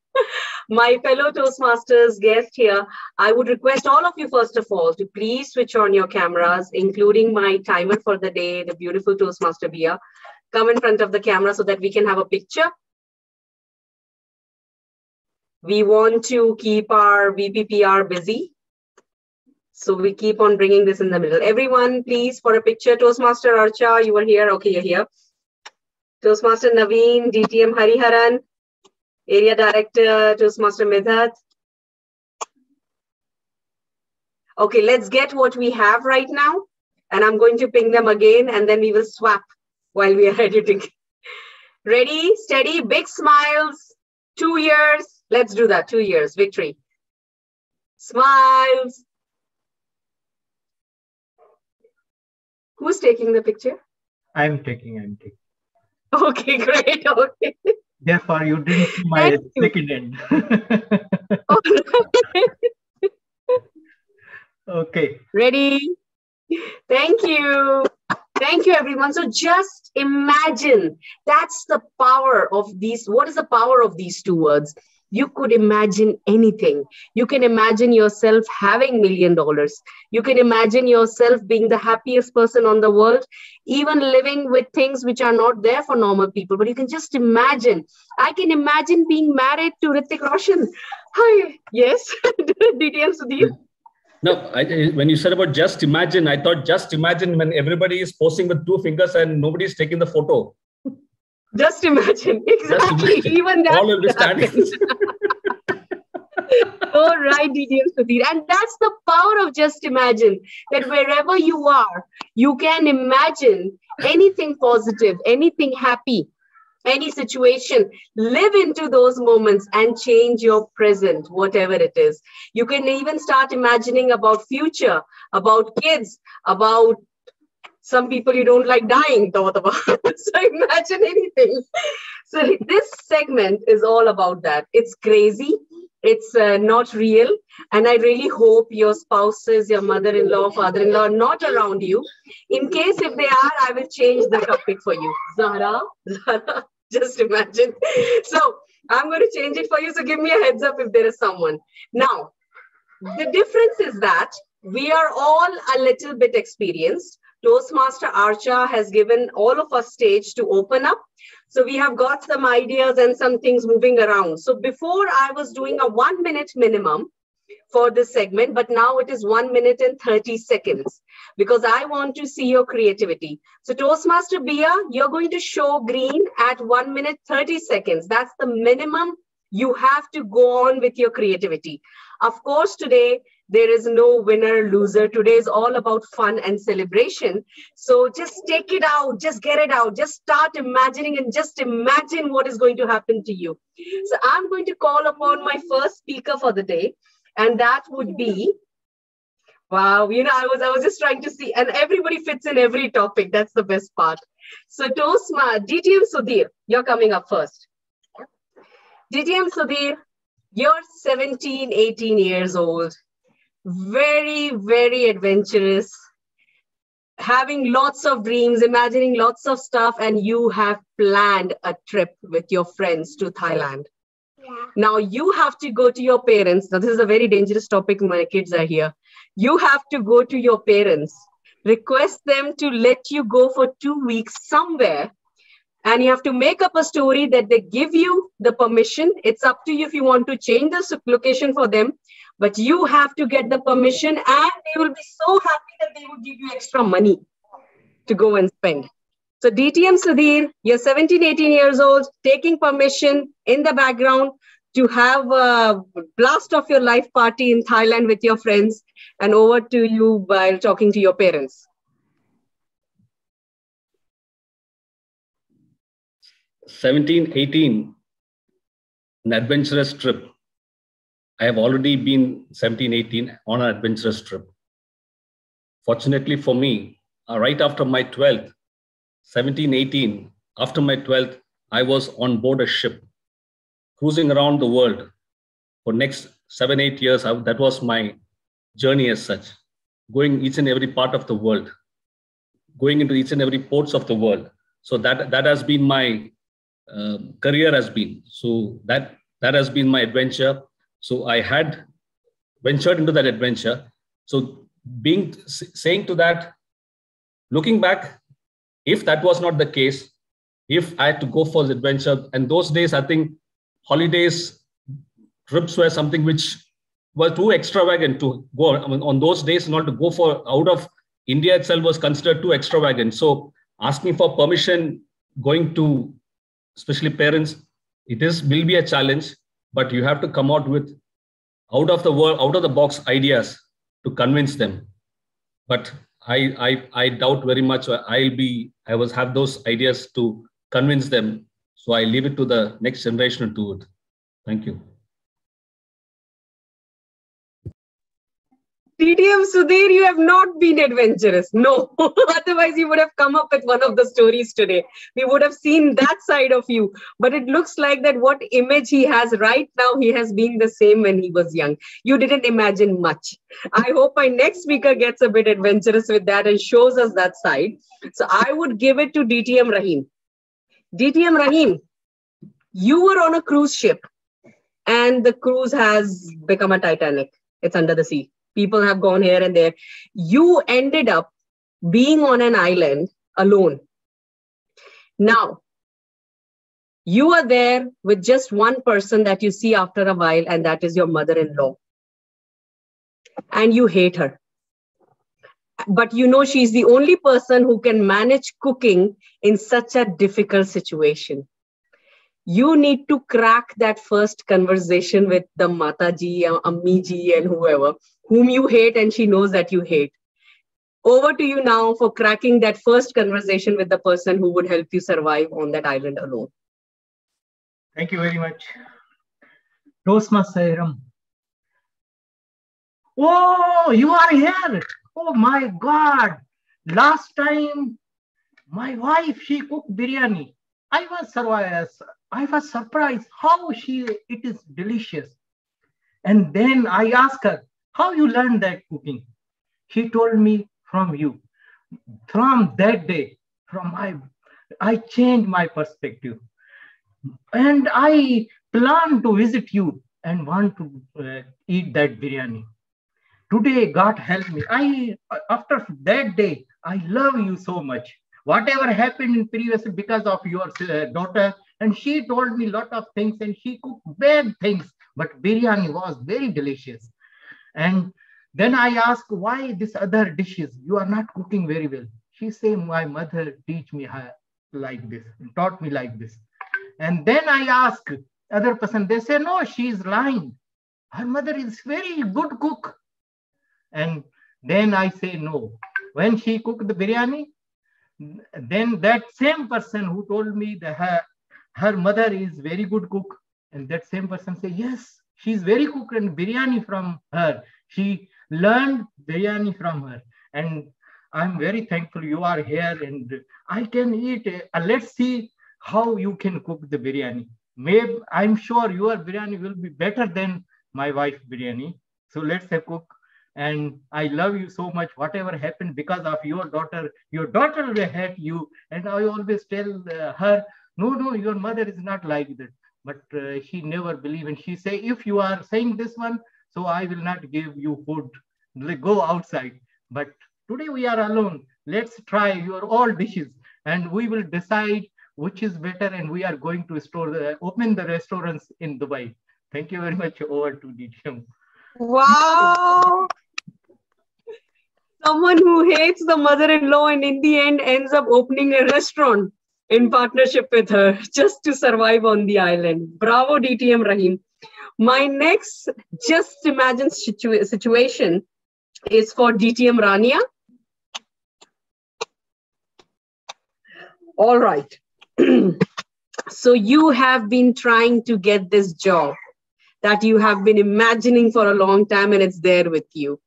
My fellow Toastmasters guest here, I would request all of you, first of all, to please switch on your cameras, including my timer for the day, the beautiful Toastmaster Bia. Come in front of the camera so that we can have a picture. We want to keep our VPPR busy. So we keep on bringing this in the middle. Everyone, please, for a picture. Toastmaster Archa, you are here. Okay, you're here. Toastmaster Naveen, DTM Hariharan, Area Director, Toastmaster Midhat. Okay, let's get what we have right now. And I'm going to ping them again, and then we will swap while we are editing. Ready, steady, big smiles. 2 years. Let's do that. 2 years. Victory. Smiles. Who's taking the picture? I'm taking. Okay, great. Okay. Therefore, you didn't see my second end. Okay. Ready? Thank you. Thank you, everyone. So just imagine, that's the power of these. What is the power of these two words? You could imagine anything. You can imagine yourself having $1 million. You can imagine yourself being the happiest person on the world, even living with things which are not there for normal people. But you can just imagine. I can imagine being married to Hrithik Roshan. Hi. Yes. DTM Sudhir. No, when you said about just imagine, I thought just imagine when everybody is posing with 2 fingers and nobody is taking the photo. Just imagine. Exactly. Just imagine. Even that. All will be standing. All right, DTM Sudhir. And that's the power of just imagine, that wherever you are, you can imagine anything positive, anything happy, any situation. Live into those moments and change your present, whatever it is. You can even start imagining about future, about kids, about some people you don't like dying. So imagine anything. So this segment is all about that. It's crazy. It's not real. And I really hope your spouses, your mother-in-law, father-in-law are not around you. In case if they are, I will change the topic for you. Zahra, just imagine. So I'm going to change it for you. So give me a heads up if there is someone. Now, the difference is that we are all a little bit experienced. Toastmaster Archa has given all of us stage to open up. So we have got some ideas and some things moving around. So before I was doing a 1 minute minimum for this segment, but now it is 1 minute and 30 seconds because I want to see your creativity. So Toastmaster Bia, you're going to show green at 1 minute, 30 seconds. That's the minimum. You have to go on with your creativity. Of course, today, There is no winner, loser. Today is all about fun and celebration. So just take it out, just get it out, just start imagining and just imagine what is going to happen to you. So I'm going to call upon my first speaker for the day, and that would be, wow, you know, I was just trying to see, and everybody fits in every topic. That's the best part. So DTM Sudhir, you're coming up first. DTM Sudhir, you're 17, 18 years old. Very, very adventurous, having lots of dreams, imagining lots of stuff, and you have planned a trip with your friends to Thailand. Yeah. Now you have to go to your parents. Now this is a very dangerous topic when my kids are here. You have to go to your parents, request them to let you go for 2 weeks somewhere, and you have to make up a story that they give you the permission. It's up to you if you want to change the location for them. But you have to get the permission, and they will be so happy that they will give you extra money to go and spend. So DTM Sudhir, you're 17, 18 years old, taking permission in the background to have a blast of your life party in Thailand with your friends, and over to you while talking to your parents. 17, 18, an adventurous trip. I have already been 17, 18 on an adventurous trip. Fortunately for me, right after my 12th, 17, 18, after my 12th, I was on board a ship, cruising around the world for next 7, 8 years. That was my journey as such, going each and every part of the world, going into each and every ports of the world. So that has been my career has been. So that has been my adventure. So I had ventured into that adventure. So saying to that, looking back, if that was not the case, if I had to go for the adventure, and those days, I think holidays, trips were something which were too extravagant to go. I mean, on those days, not to go for out of India itself was considered too extravagant. So asking for permission, going to especially parents, will be a challenge. But you have to come out with out of the box ideas to convince them. But I doubt very much I have those ideas to convince them. So I leave it to the next generation to do it. Thank you. DTM Sudhir, you have not been adventurous. No, otherwise you would have come up with one of the stories today. We would have seen that side of you. But it looks like that what image he has right now, he has been the same when he was young. You didn't imagine much. I hope my next speaker gets a bit adventurous with that and shows us that side. So I would give it to DTM Rahim. DTM Rahim, you were on a cruise ship and the cruise has become a Titanic. It's under the sea. People have gone here and there. You ended up being on an island alone. Now, you are there with just one person that you see after a while, and that is your mother-in-law. And you hate her. But you know she's the only person who can manage cooking in such a difficult situation. You need to crack that first conversation with the Mataji, Ammiji, and whoever, whom you hate and she knows that you hate. Over to you now for cracking that first conversation with the person who would help you survive on that island alone. Thank you very much. Toastmasters. Oh, you are here. Oh my God. Last time, my wife, she cooked biryani. I was surprised how it is delicious. And then I asked her, how you learned that cooking? She told me, from you. From that day, I changed my perspective. And I plan to visit you and want to eat that biryani. Today, God help me. After that day, I love you so much. Whatever happened in previous because of your daughter, and she told me a lot of things and she cooked bad things, but biryani was very delicious. And then I asked, why these other dishes? You are not cooking very well. She said, my mother taught me like this, taught me like this. And then I asked other person, they say, no, she is lying. Her mother is very good cook. And then I say no. When she cooked the biryani, then that same person who told me that her mother is very good cook, and that same person say, yes, she's very cook and biryani from her. She learned biryani from her. And I'm very thankful you are here and I can eat. Let's see how you can cook the biryani. Maybe I'm sure your biryani will be better than my wife's biryani. So let's have cook. And I love you so much. Whatever happened because of your daughter will hate you. And I always tell her, no, your mother is not like that. But she never believed. And she say, if you are saying this one, so I will not give you food. Go outside. But today we are alone. Let's try your all dishes and we will decide which is better. And we are going to open the restaurants in Dubai. Thank you very much. Over to DTM. Wow. Someone who hates the mother-in-law and in the end ends up opening a restaurant in partnership with her just to survive on the island. Bravo, DTM Rahim. My next just imagine situation is for DTM Rania. All right. So you have been trying to get this job that you have been imagining for a long time and it's there with you.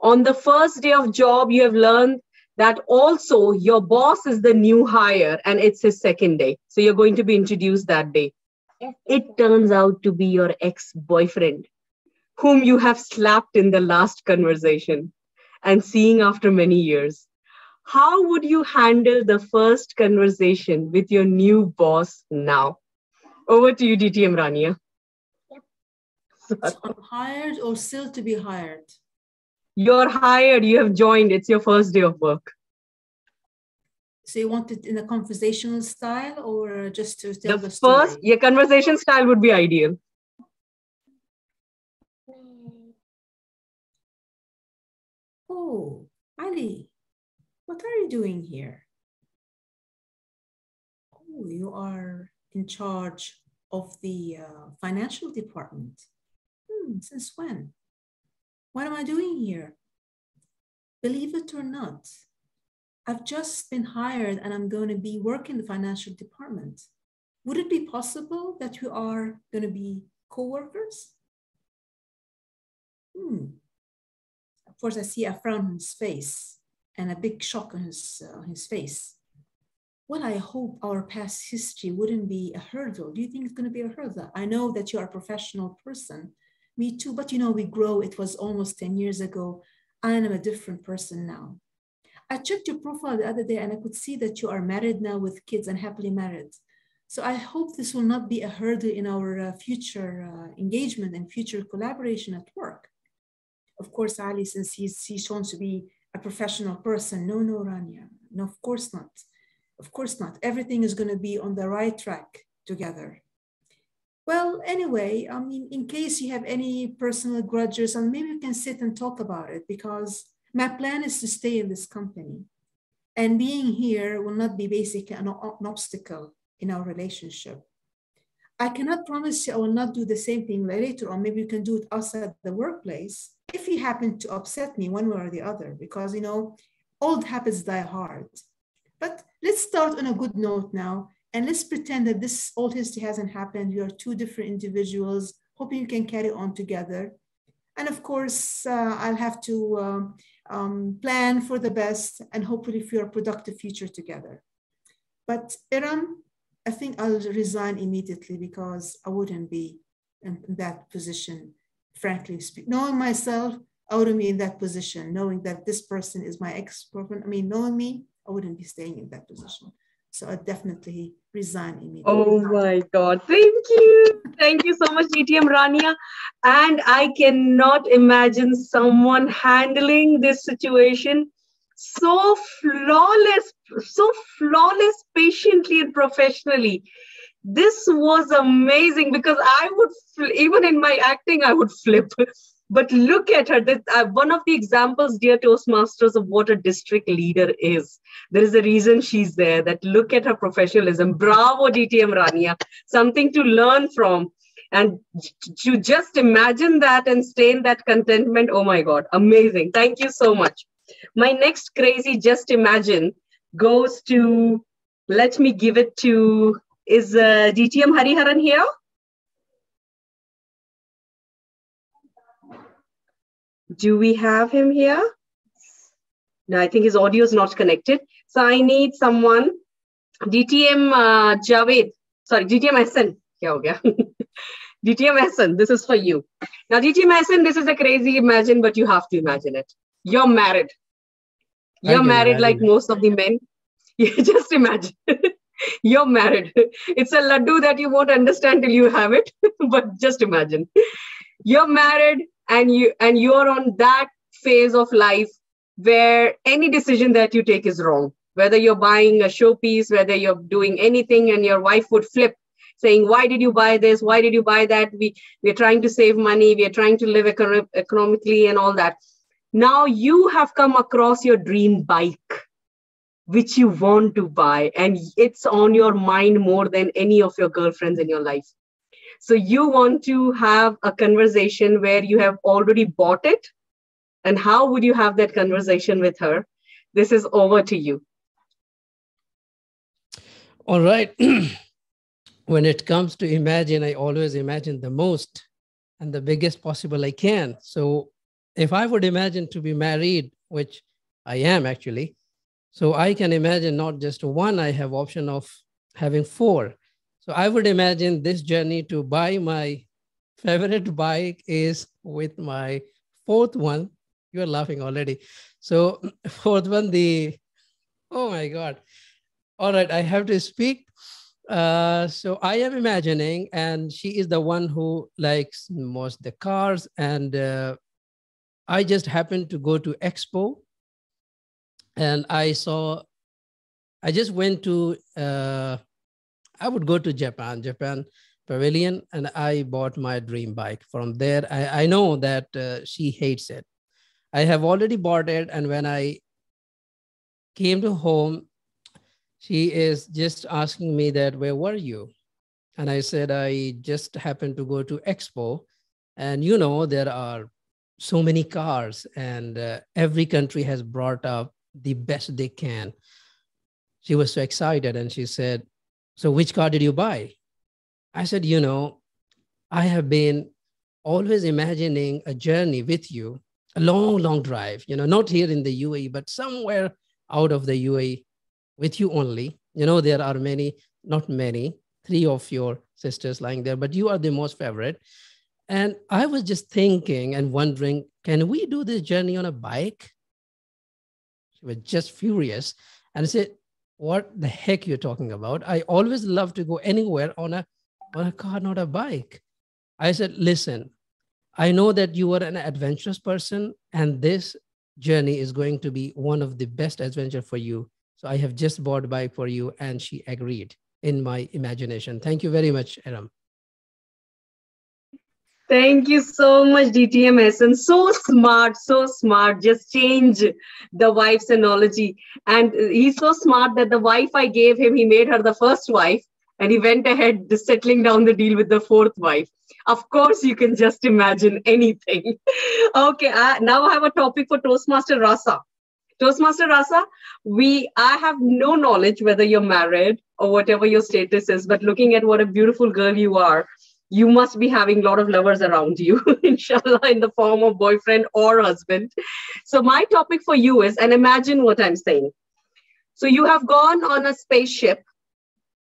On the first day of job, you have learned that also your boss is the new hire and it's his second day. So you're going to be introduced that day. It turns out to be your ex-boyfriend whom you have slapped in the last conversation and seeing after many years. How would you handle the first conversation with your new boss now? Over to you, DTM Rania. So I'm hired or still to be hired? You're hired, you have joined, it's your first day of work. So you want it in a conversational style or just to tell the story? First, your conversation style would be ideal. Oh, Ali, what are you doing here? Oh, you are in charge of the financial department. Since when? What am I doing here? Believe it or not, I've just been hired and I'm going to be working in the financial department. Would it be possible that we are going to be co-workers? Of course, I see a frown on his face and a big shock on his face. Well, I hope our past history wouldn't be a hurdle. Do you think it's going to be a hurdle? I know that you are a professional person. Me too, but you know, we grow. It was almost 10 years ago. I am a different person now. I checked your profile the other day and I could see that you are married now with kids and happily married. So I hope this will not be a hurdle in our future engagement and future collaboration at work. Of course, Ali, since he's shown to be a professional person, no, Rania, no, of course not. Of course not. Everything is going to be on the right track together. Well, anyway, I mean, in case you have any personal grudges, and maybe we can sit and talk about it because my plan is to stay in this company. And being here will not be basically an obstacle in our relationship. I cannot promise you I will not do the same thing later on. Maybe you can do it outside the workplace if you happen to upset me one way or the other, because, you know, old habits die hard. But let's start on a good note now. And let's pretend that this old history hasn't happened. We are two different individuals, hoping you can carry on together. And of course, I'll have to plan for the best and hopefully for a productive future together. But Iram, I think I'll resign immediately because I wouldn't be in that position, frankly speaking. Knowing myself, I wouldn't be in that position, knowing that this person is my ex-girlfriend. I mean, knowing me, I wouldn't be staying in that position. So I definitely resign immediately. Oh my God. Thank you. Thank you so much, DTM Rania. And I cannot imagine someone handling this situation so flawless, patiently and professionally. This was amazing because I would, even in my acting, I would flip. But look at her. One of the examples, dear Toastmasters, of what a district leader is. There is a reason she's there. That look at her professionalism. Bravo, DTM Rania. Something to learn from. And to just imagine that and stay in that contentment, oh my God, amazing. Thank you so much. My next crazy just imagine goes to, let me give it to, is DTM Hariharan here? Do we have him here? No, I think his audio is not connected. So I need someone. DTM Javed, sorry, DTM Ahsan. Kya ho gaya? DTM Ahsan, this is for you. Now, DTM Ahsan, this is a crazy imagine, but you have to imagine it. You're married. You're married like most of the men. Just imagine. You're married. It's a laddu that you won't understand till you have it, but just imagine. You're married and you're on that phase of life where any decision that you take is wrong. Whether you're buying a showpiece, whether you're doing anything, and your wife would flip, saying, why did you buy this? Why did you buy that? We're trying to save money. We're trying to live economically and all that. Now you have come across your dream bike, which you want to buy, and it's on your mind more than any of your girlfriends in your life. So you want to have a conversation where you have already bought it. And how would you have that conversation with her? This is over to you. All right. When it comes to imagine, I always imagine the most and the biggest possible I can. So if I would imagine to be married, which I am actually, so I can imagine not just one, I have option of having 4. So I would imagine this journey to buy my favorite bike is with my 4th one. You are laughing already. So 4th one, oh my God. All right, I have to speak. So I am imagining, and she is the one who likes most the cars. And I just happened to go to Expo. And I just went to, I would go to Japan Pavilion, and I bought my dream bike. From there, I know that she hates it. I have already bought it. And when I came to home, she is just asking me that, where were you? And I said, I just happened to go to Expo. And you know, there are so many cars, and every country has brought up the best they can. She was so excited, and she said, so which car did you buy? I said, you know, I have been always imagining a journey with you, a long, long drive, you know, not here in the UAE, but somewhere out of the UAE with you only. You know, there are not many, 3 of your sisters lying there, but you are the most favorite. And I was just thinking and wondering, can we do this journey on a bike? She was just furious. And I said, what the heck you're talking about? I always love to go anywhere on a car, not a bike. I said, listen, I know that you are an adventurous person, and this journey is going to be one of the best adventure for you. So I have just bought a bike for you. And she agreed in my imagination. Thank you very much, Aram. Thank you so much, DTM Ahsan. So smart, so smart. Just change the wife's analogy. And he's so smart that the wife I gave him, he made her the first wife, and he went ahead settling down the deal with the 4th wife. Of course, you can just imagine anything. Okay, now I have a topic for Toastmaster Rasa. Toastmaster Rasa, I have no knowledge whether you're married or whatever your status is, but looking at what a beautiful girl you are, you must be having a lot of lovers around you, inshallah, in the form of boyfriend or husband. So my topic for you is, and imagine what I'm saying. So you have gone on a spaceship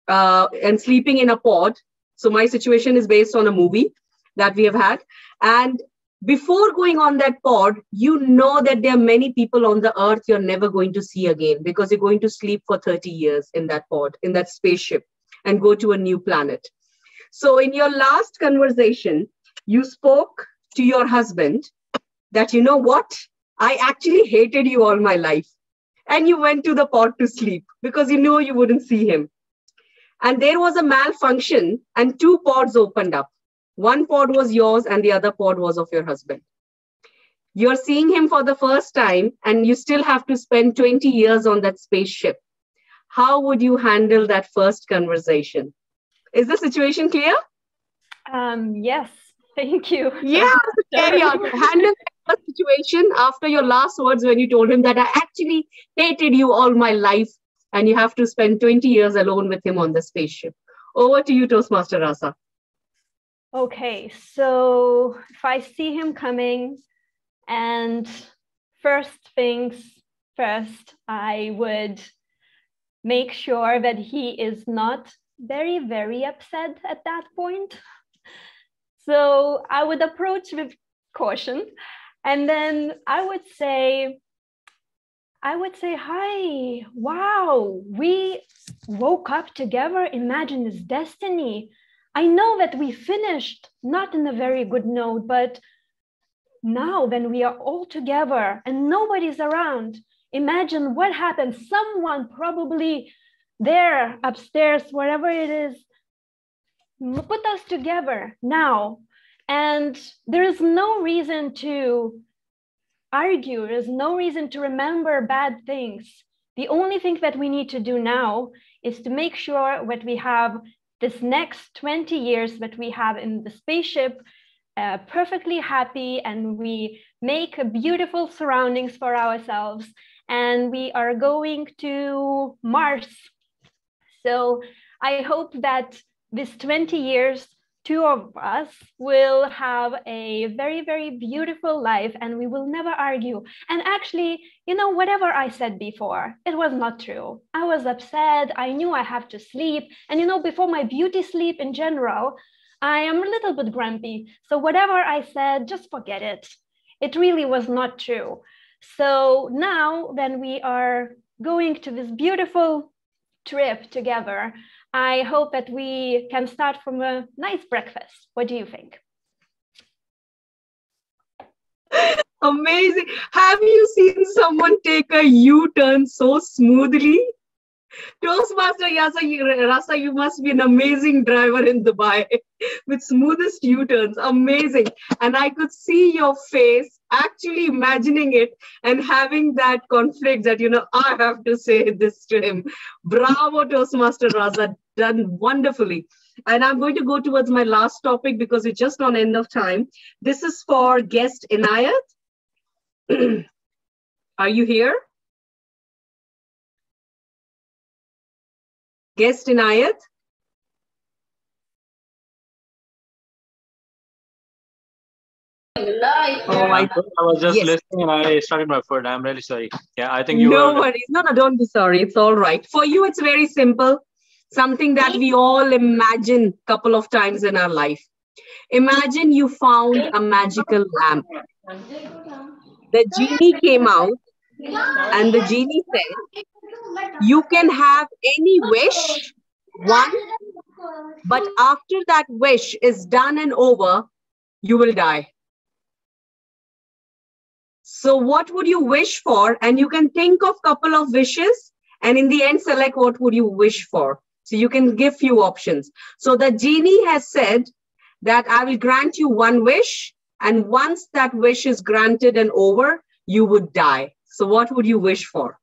and sleeping in a pod. So my situation is based on a movie that we have had. And before going on that pod, you know that there are many people on the earth you're never going to see again, because you're going to sleep for 30 years in that pod, in that spaceship, and go to a new planet. So in your last conversation, you spoke to your husband that, you know what, I actually hated you all my life. And you went to the pod to sleep because you knew you wouldn't see him. And there was a malfunction and 2 pods opened up. One pod was yours and the other pod was of your husband. You're seeing him for the first time and you still have to spend 20 years on that spaceship. How would you handle that first conversation? Is the situation clear? Yes, thank you. Yeah, carry on. Handle the situation after your last words when you told him that I actually hated you all my life and you have to spend 20 years alone with him on the spaceship. Over to you, Toastmaster Rasa. Okay, so if I see him coming, and first things first, I would make sure that he is not very, very upset at that point. So I would approach with caution, and then I would say, hi, wow, we woke up together, imagine this destiny. I know that we finished not in a very good note, but now when we are all together and nobody's around, imagine what happened. Someone probably there upstairs, wherever it is, put us together now. And there is no reason to argue. There's no reason to remember bad things. The only thing that we need to do now is to make sure that we have this next 20 years that we have in the spaceship perfectly happy, and we make beautiful surroundings for ourselves, and we are going to Mars. So I hope that this 20 years, two of us will have a very, very beautiful life, and we will never argue. And actually, you know, whatever I said before, it was not true. I was upset. I knew I have to sleep. And, you know, before my beauty sleep in general, I am a little bit grumpy. So whatever I said, just forget it. It really was not true. So now when we are going to this beautiful trip together, I hope that we can start from a nice breakfast. What do you think? Amazing. Have you seen someone take a U-turn so smoothly? Toastmaster Rasa, you must be an amazing driver in Dubai with smoothest U-turns. Amazing. And I could see your face actually imagining it and having that conflict that, you know, I have to say this to him. Bravo, Toastmaster Rasa. Done wonderfully. And I'm going to go towards my last topic because we're just on end of time. This is for guest Inayat. Are you here? Guest Inayat? Oh my God. I was just listening and I started my foot. I'm really sorry. Yeah, I think you No worries. No, don't be sorry. It's all right. For you, it's very simple. Something that we all imagine a couple of times in our life. Imagine you found a magical lamp. The genie came out and the genie said, you can have any wish, one, but after that wish is done and over, you will die. So what would you wish for? And you can think of a couple of wishes and in the end select what would you wish for. So you can give few options. So the genie has said that I will grant you one wish, and once that wish is granted and over, you would die. So what would you wish for?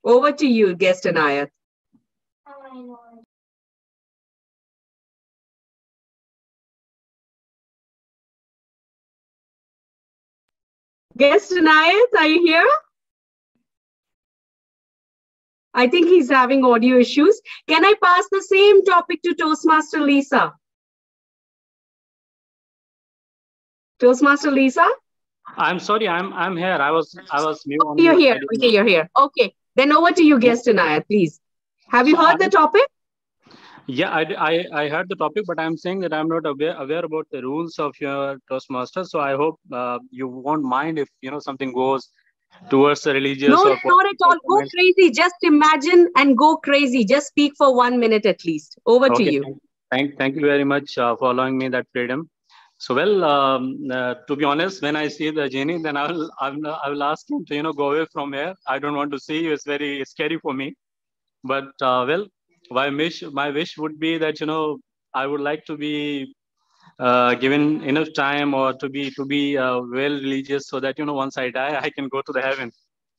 Over to you, guest Inayat. Guest Inayat, are you here? I think he's having audio issues. Can I pass the same topic to Toastmaster Lisa? Toastmaster Lisa? I'm sorry, I'm here. I was new. Okay, you're here. Okay, you're here. Okay. Then over to you, guest Inayat, please. Have you heard the topic? Yeah, I heard the topic, but I'm saying that I'm not aware about the rules of your Toastmasters. So I hope you won't mind if, you know, something goes towards the religious. No, not at all. Go crazy. Just imagine and go crazy. Just speak for 1 minute at least. Over to you. Thank you very much for allowing me that freedom. So, well, to be honest, when I see the genie, then I will ask him to, you know, go away from here. I don't want to see you. It's very scary for me. But well, my wish would be that, you know, I would like to be given enough time or to be well religious so that, you know, once I die, I can go to the heaven.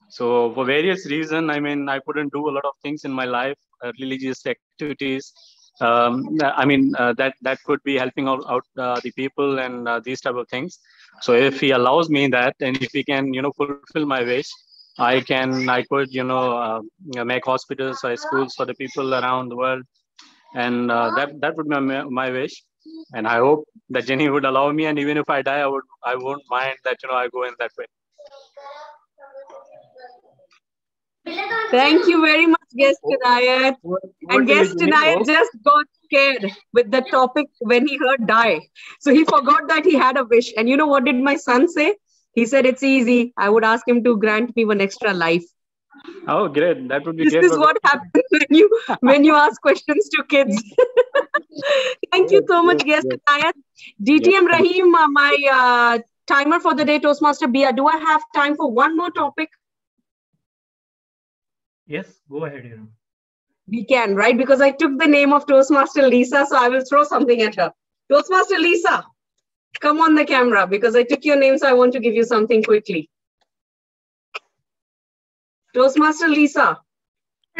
So for various reasons, I mean, I couldn't do a lot of things in my life, religious activities. that could be helping out the people and these type of things. So if he allows me that, and if he can, fulfill my wish, I could, make hospitals or schools for the people around the world, and that would be my wish. And I hope that Jenny would allow me, and even if I die, I won't mind that, I go in that way. Thank you very much, guest Inayat. And guest Inayat just got scared with the topic when he heard die. So he forgot that he had a wish. And you know what did my son say? He said, it's easy. I would ask him to grant me one extra life. Oh, great. That would be this great. This is what happens when you ask questions to kids. Thank you so much, guest Inayat. DTM Rahim, my timer for the day, Toastmaster Bia. Do I have time for one more topic? Yes, go ahead. We can, right? Because I took the name of Toastmaster Lisa, so I will throw something at her. Toastmaster Lisa, come on the camera because I took your name, so I want to give you something quickly. Toastmaster Lisa.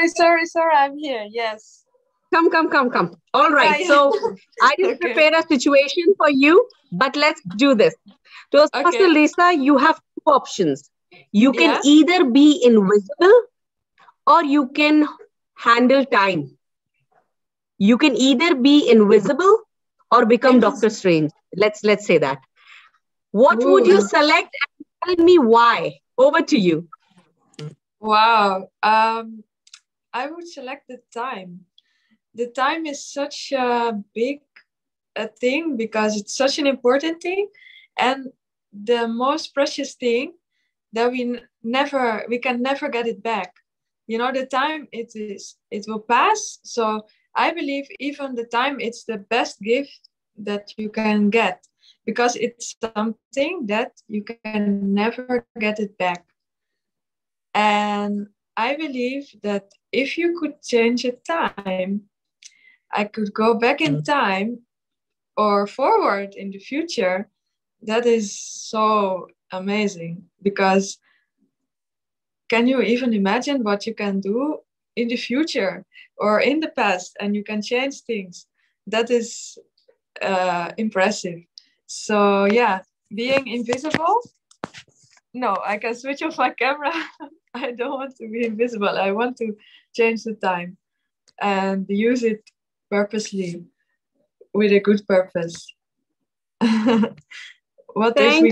Sorry, I'm here. Yes. Come. All right. So I didn't prepare a situation for you, but let's do this. Toastmaster Lisa, you have two options. You can either be invisible or you can handle time. You can either be invisible or become Doctor Strange. Let's say that. What would you select and tell me why? Over to you. Wow. I would select the time. The time is such a big thing because it's such an important thing, and the most precious thing that we can never get it back. The time it will pass. So I believe even the time, it's the best gift that you can get because it's something that you can never get it back. And I believe that if you could change a time, I could go back in time or forward in the future. That is so amazing because can you even imagine what you can do in the future or in the past, and you can change things? That is impressive. So yeah, being invisible. No, I can switch off my camera. I don't want to be invisible. I want to change the time and use it purposely with a good purpose. Thank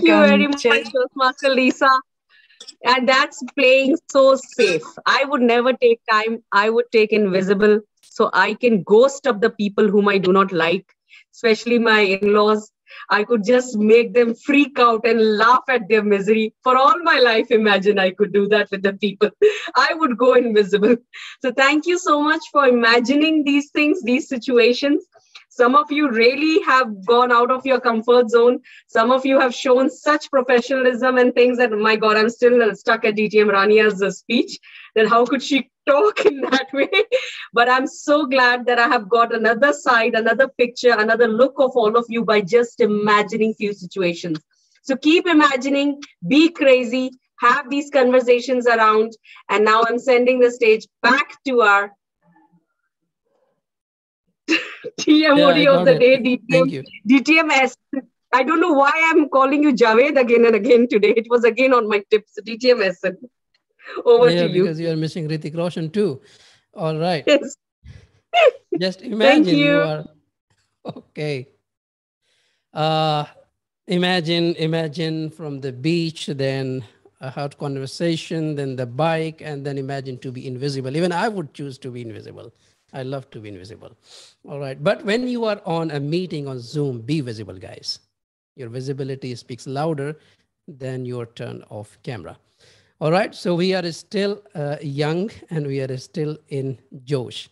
you very much, Toastmaster Lisa. And that's playing so safe. I would never take time. I would take invisible so I can ghost up the people whom I do not like, especially my in-laws. I could just make them freak out and laugh at their misery. For all my life, imagine I could do that with the people. I would go invisible. So thank you so much for imagining these things, these situations. Some of you really have gone out of your comfort zone. Some of you have shown such professionalism and things that, my God, I'm still stuck at DTM Rania's speech. That how could she talk in that way? But I'm so glad that I have got another side, another picture, another look of all of you by just imagining few situations. So keep imagining, be crazy, have these conversations around. And now I'm sending the stage back to our TMOD of the day, DTMS. I don't know why I'm calling you Javed again and again today. It was again on my tips, DTMS. Over to you. Because you are missing Hrithik Roshan too. All right. Yes. Just imagine Thank you. Are okay. Imagine from the beach, then a hot conversation, then the bike, and then imagine to be invisible. Even I would choose to be invisible. I love to be invisible. All right. But when you are on a meeting on Zoom, be visible, guys. Your visibility speaks louder than your turn off camera. All right. So we are still young and we are still in Josh.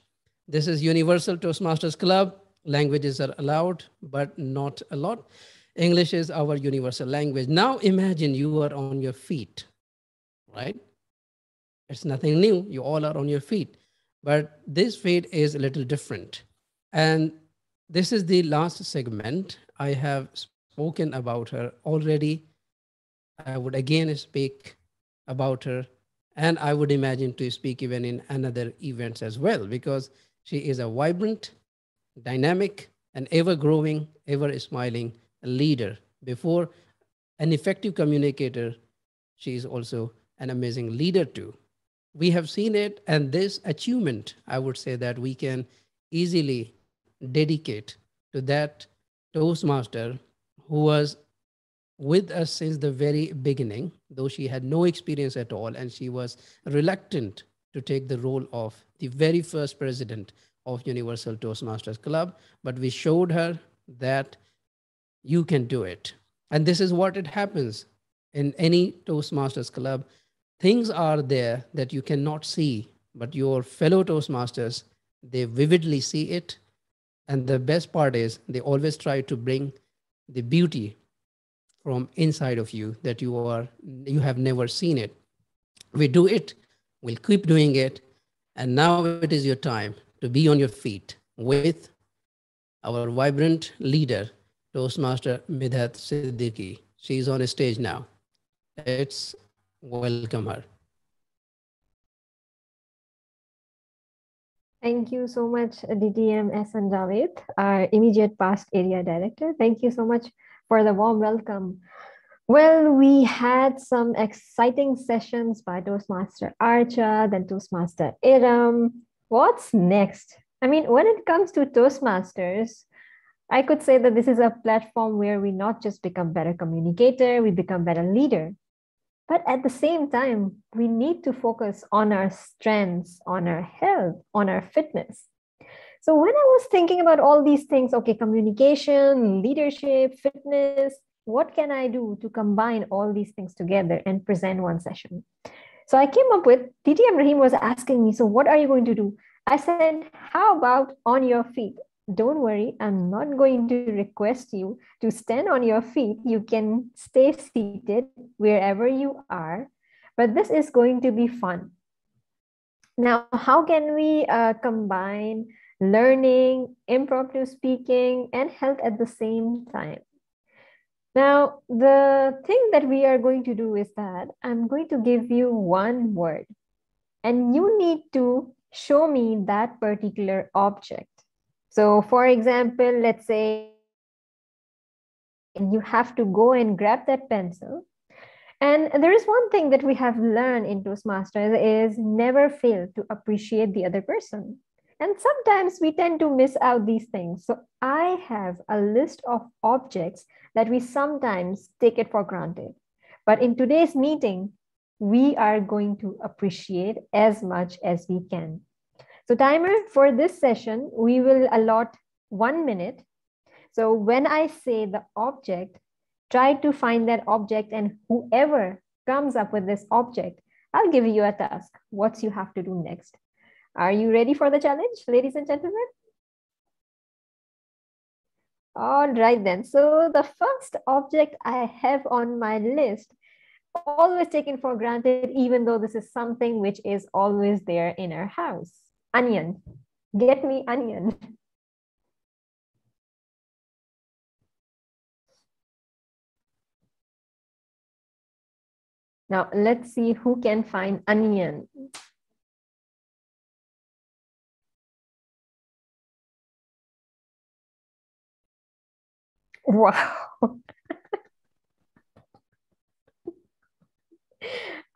This is Universal Toastmasters Club. Languages are allowed, but not a lot. English is our universal language. Now imagine you are on your feet, right? It's nothing new. You all are on your feet. But this feed is a little different. And this is the last segment. I have spoken about her already. I would again speak about her. And I would imagine to speak even in another events as well, because she is a vibrant, dynamic and ever-growing, ever-smiling leader. Before an effective communicator, she is also an amazing leader too. We have seen it, and this achievement, I would say that we can easily dedicate to that Toastmaster who was with us since the very beginning, though she had no experience at all, and she was reluctant to take the role of the very first president of Universal Toastmasters Club. But we showed her that you can do it. And this is what it happens in any Toastmasters Club. Things are there that you cannot see, but your fellow Toastmasters, they vividly see it. And the best part is they always try to bring the beauty from inside of you that you have never seen it. We do it, we'll keep doing it. And now it is your time to be on your feet with our vibrant leader, Toastmaster Midhat Siddiqui. She's on a stage now. Let's welcome her. Thank you so much, DTM Ahsan Javed, our immediate past area director. Thank you so much for the warm welcome. Well, we had some exciting sessions by Toastmaster Archa, then Toastmaster Iram. What's next? I mean, when it comes to Toastmasters, I could say that this is a platform where we not just become better communicator, we become better leader. But at the same time, we need to focus on our strengths, on our health, on our fitness. So when I was thinking about all these things, okay, communication, leadership, fitness, what can I do to combine all these things together and present one session? So I came up with, TTM Rahim was asking me, so what are you going to do? I said, how about on your feet? Don't worry, I'm not going to request you to stand on your feet. You can stay seated wherever you are, but this is going to be fun. Now, how can we combine learning, impromptu speaking, and health at the same time? Now, the thing that we are going to do is that I'm going to give you one word, and you need to show me that particular object. So for example, let's say you have to go and grab that pencil. And there is one thing that we have learned in Toastmasters is never fail to appreciate the other person. And sometimes we tend to miss out these things. So I have a list of objects that we sometimes take it for granted. But in today's meeting, we are going to appreciate as much as we can. So timer for this session, we will allot 1 minute. So when I say the object, try to find that object, and whoever comes up with this object, I'll give you a task. What you have to do next. Are you ready for the challenge, ladies and gentlemen? All right then. So the first object I have on my list, always taken for granted, even though this is something which is always there in our house. Onion. Get me onion. Now let's see who can find onion. Wow.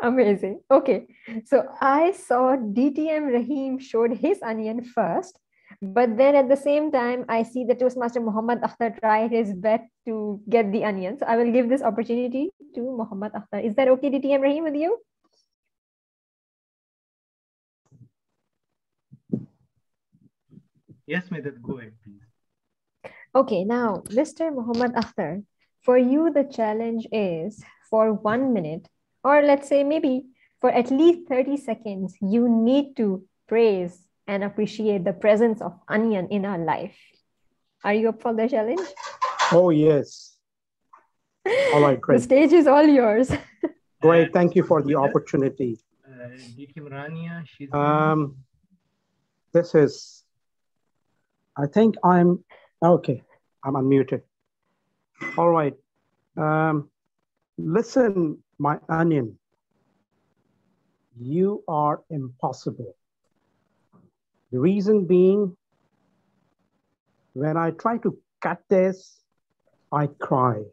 Amazing. Okay. So I saw DTM Rahim showed his onion first, but then at the same time, I see the Toastmaster Muhammad Akhtar tried his best to get the onion. So I will give this opportunity to Muhammad Akhtar. Is that okay, DTM Rahim, with you? Yes, Medat, go ahead, please. Okay, now, Mr. Muhammad Akhtar, for you, the challenge is for 1 minute, or let's say maybe for at least 30 seconds, you need to praise and appreciate the presence of onion in our life. Are you up for the challenge? Oh, yes. All right, great. The stage is all yours. Great, thank you for the opportunity. This is, I think I'm, okay, I'm unmuted. All right. Listen, my onion, you are impossible. The reason being, When I try to cut this, I cry.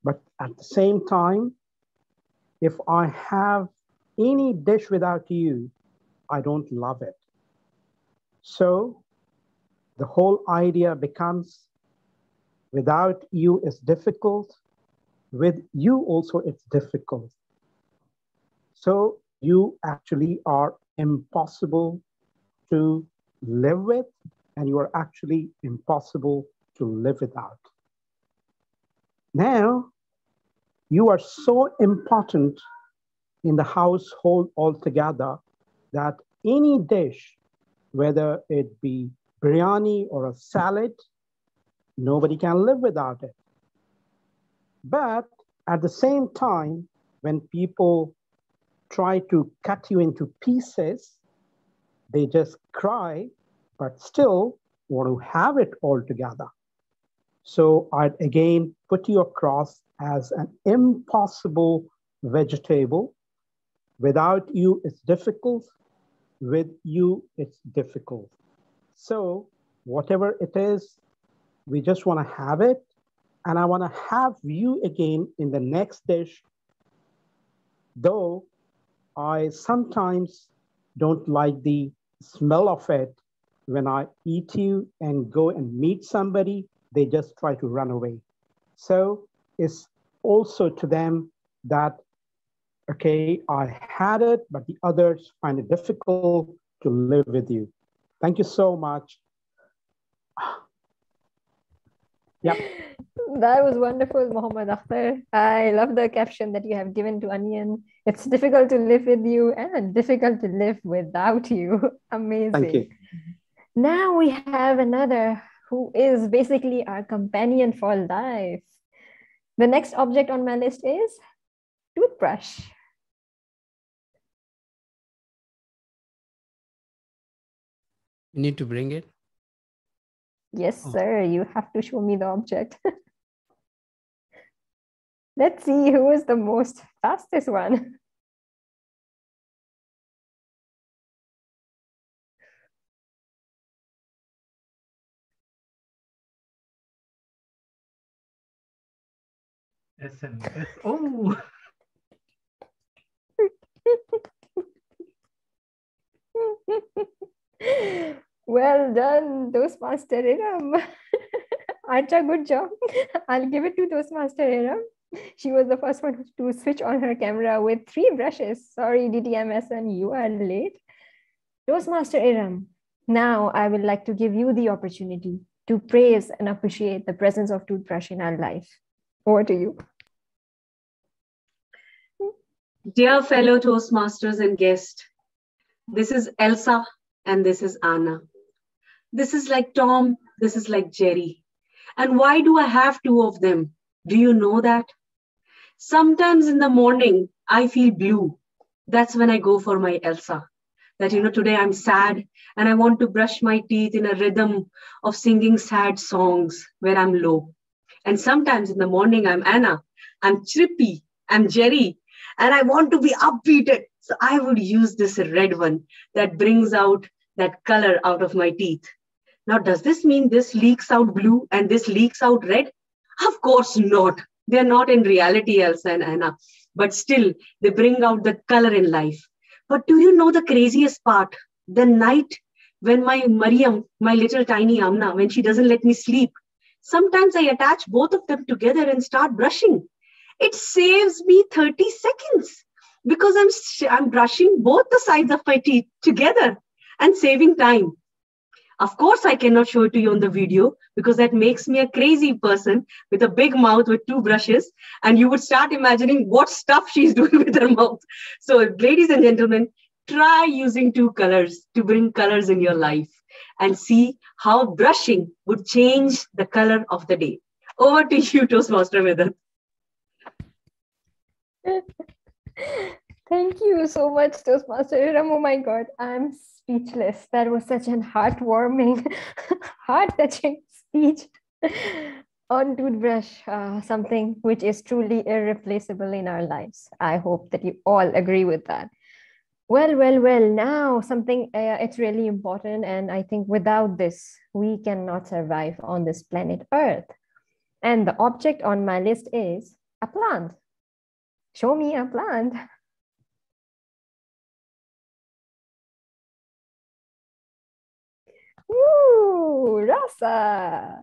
But at the same time, if I have any dish without you, I don't love it. So the whole idea becomes, without you is difficult, with you also it's difficult. So you actually are impossible to live with, and you are actually impossible to live without. Now, you are so important in the household altogether that any dish, whether it be biryani or a salad, nobody can live without it. But at the same time, when people try to cut you into pieces, they just cry, but still want to have it all together. So I'd again put you across as an impossible vegetable. Without you, it's difficult. With you, it's difficult. So whatever it is, we just want to have it. And I want to have you again in the next dish, though I sometimes don't like the smell of it. When I eat you and go and meet somebody, they just try to run away. So it's also to them that, okay, I had it, but the others find it difficult to live with you. Thank you so much. Yep. That was wonderful, Mohammed Akhtar. I love the caption that you have given to Onion. It's difficult to live with you and difficult to live without you. Amazing. Thank you. Now we have another who is basically our companion for life. The next object on my list is toothbrush. You need to bring it? Yes, sir. You have to show me the object. Let's see who is the most fastest one. SMS. Oh. Well done, Toastmaster Iram. Archa, good job. I'll give it to Toastmaster Iram. She was the first one to switch on her camera with 3 brushes. Sorry, DTMS, and you are late. Toastmaster Iram, now I would like to give you the opportunity to praise and appreciate the presence of toothbrush in our life. Over to you. Dear fellow Toastmasters and guests, this is Elsa and this is Anna. This is like Tom, this is like Jerry. And why do I have 2 of them? Do you know that? Sometimes in the morning, I feel blue. That's when I go for my Elsa. That, today I'm sad and I want to brush my teeth in a rhythm of singing sad songs where I'm low. And sometimes in the morning, I'm Anna. I'm chirpy. I'm Jerry. And I want to be upbeated. So I would use this red one that brings out that color out of my teeth. Now, does this mean this leaks out blue and this leaks out red? Of course not. They're not in reality, Elsa and Anna. But still, they bring out the color in life. But do you know the craziest part? The night when my Mariam, my little tiny Amna, when she doesn't let me sleep, sometimes I attach both of them together and start brushing. It saves me 30 seconds because I'm brushing both the sides of my teeth together and saving time. Of course, I cannot show it to you on the video because that makes me a crazy person with a big mouth with 2 brushes. And you would start imagining what stuff she's doing with her mouth. So ladies and gentlemen, try using 2 colors to bring colors in your life and see how brushing would change the color of the day. Over to you, Toastmaster Vedat. Thank you so much, Toastmaster Iram. Oh my God, I'm speechless. That was such an heartwarming, heart-touching speech on toothbrush, something which is truly irreplaceable in our lives. I hope that you all agree with that. Well, now something, it's really important. And I think without this, we cannot survive on this planet Earth. And the object on my list is a plant. Show me a plant. Ooh, Rasa.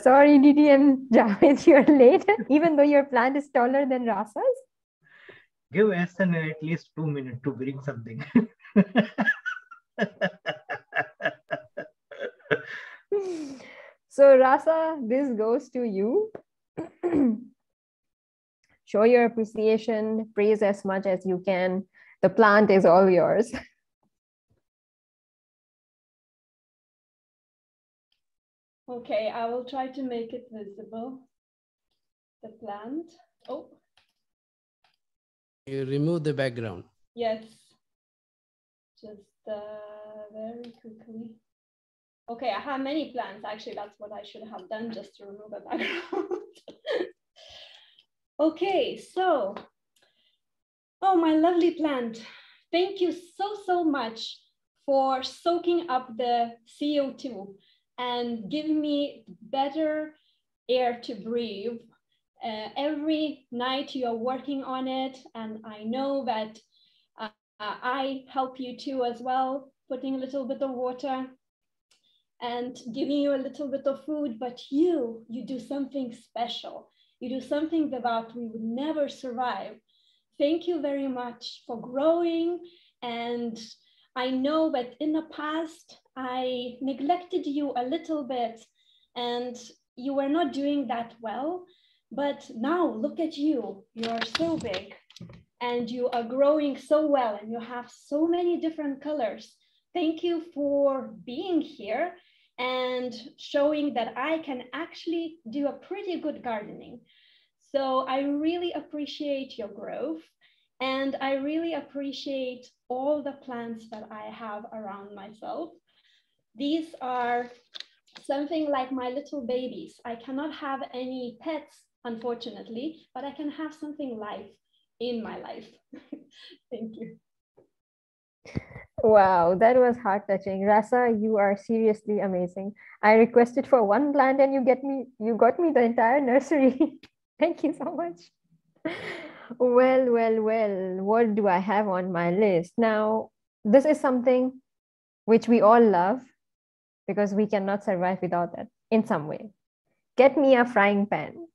Sorry, Didi and Javed, you're late, even though your plant is taller than Rasa's. Give Ahsan at least 2 minutes to bring something. So Rasa, this goes to you. Show your appreciation, praise as much as you can. The plant is all yours. Okay, I will try to make it visible. The plant. Oh. You remove the background. Yes. Just very quickly. Okay, I have many plants. Actually, that's what I should have done, just to remove the background. Okay, so, oh, my lovely plant. Thank you so much for soaking up the CO2 and giving me better air to breathe. Every night you are working on it, and I know that I help you too as well, putting a little bit of water and giving you a little bit of food, but you do something special. You do something that we would never survive. Thank you very much for growing. And I know that in the past, I neglected you a little bit and you were not doing that well. But now look at you. You are so big and you are growing so well and you have so many different colors. Thank you for being here and showing that I can actually do a pretty good gardening. So I really appreciate your growth, and I really appreciate all the plants that I have around myself. These are something like my little babies. I cannot have any pets, unfortunately, but I can have something live in my life. Thank you. Wow, that was heart-touching. Rasa, you are seriously amazing. I requested for one plant and you got me the entire nursery. Thank you so much. Well, what do I have on my list? Now, this is something which we all love because we cannot survive without it in some way. Get me a frying pan.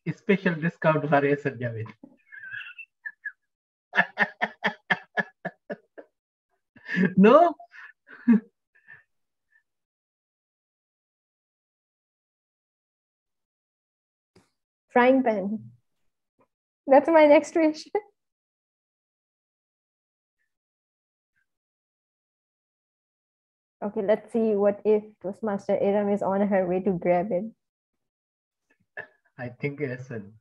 A special discount for Ahsan, Javed. No? Frying pan. That's my next wish. Okay, let's see what if Toastmaster Iram is on her way to grab it. I think Ahsan.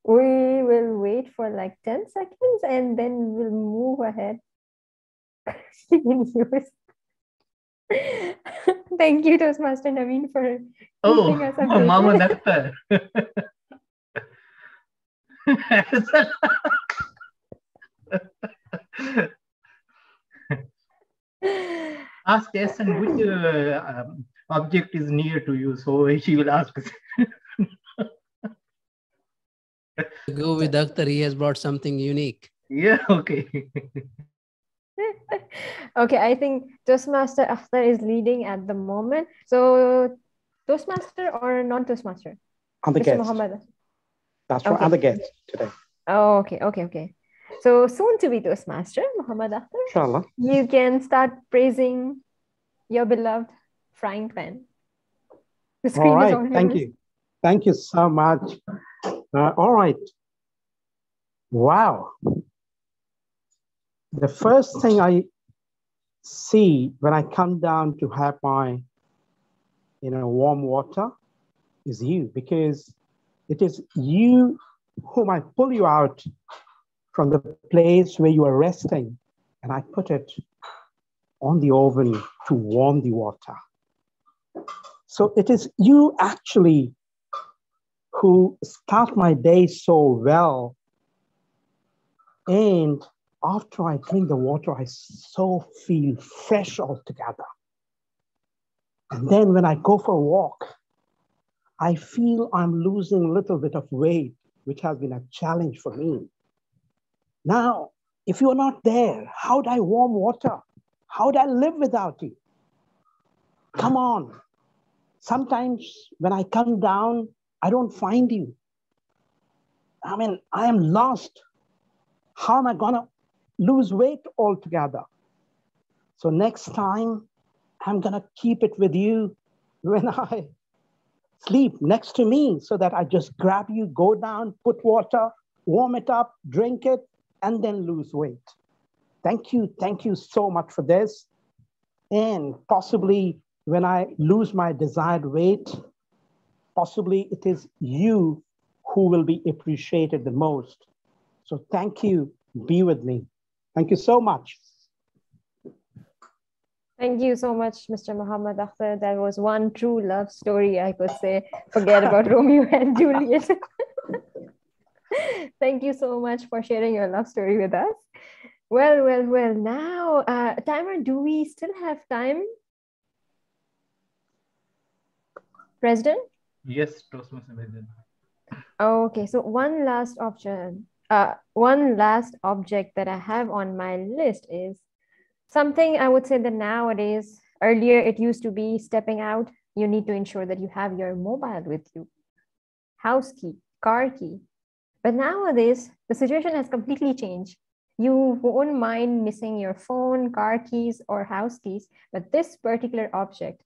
We will wait for like 10 seconds and then we'll move ahead. Thank you, Toastmaster Naveen, for keeping us updated. Mama Akhtar. Ask Ahsan which object is near to you, so she will ask. Go with Akhtar, he has brought something unique. Yeah, okay. Okay, I think Toastmaster Akhtar is leading at the moment. So, Toastmaster or non-Toastmaster? I'm the guest. Muhammad. That's right, I'm the guest today. Oh, okay. So, soon to be Toastmaster, Muhammad Akhtar. Inshallah. You can start praising your beloved frying pan. The screen all right, is on thank you. Thank you so much. All right. Wow. The first thing I see when I come down to have my, warm water is you, because it is you whom I pull you out from the place where you are resting, and I put it on the oven to warm the water. So it is you actually who start my day so well. And after I drink the water, I so feel fresh altogether. And then when I go for a walk, I feel I'm losing a little bit of weight, which has been a challenge for me. Now, if you're not there, how'd I warm water? How'd I live without you? Come on. Sometimes when I come down, I don't find you. I mean, I am lost. How am I gonna lose weight altogether? So next time, I'm gonna keep it with you when I sleep next to me so that I just grab you, go down, put water, warm it up, drink it, and then lose weight. Thank you so much for this. And possibly when I lose my desired weight, possibly it is you who will be appreciated the most. So thank you, be with me. Thank you so much. Thank you so much, Mr. Muhammad Akhtar. That was one true love story, I could say. Forget about Romeo and Juliet. Thank you so much for sharing your love story with us. Well. Now, timer, do we still have time? President? Yes, Toastmasters. Okay, so one last option. One last object that I have on my list is something I would say that nowadays, earlier it used to be stepping out. You need to ensure that you have your mobile with you, house key, car key. But nowadays, the situation has completely changed. You won't mind missing your phone, car keys, or house keys, but this particular object,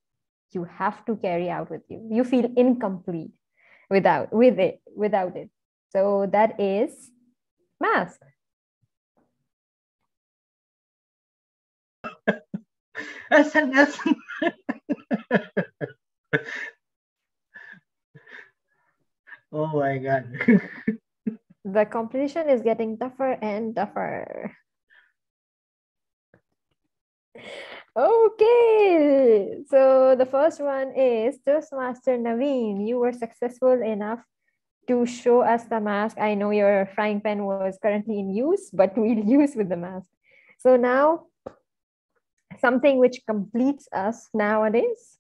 you have to carry out with you. You feel incomplete without it. So that is mask. Ahsan. Oh my God. The competition is getting tougher and tougher. Okay, so the first one is Toastmaster Naveen. You were successful enough to show us the mask. I know your frying pan was currently in use, but we'll use with the mask. So now, something which completes us nowadays.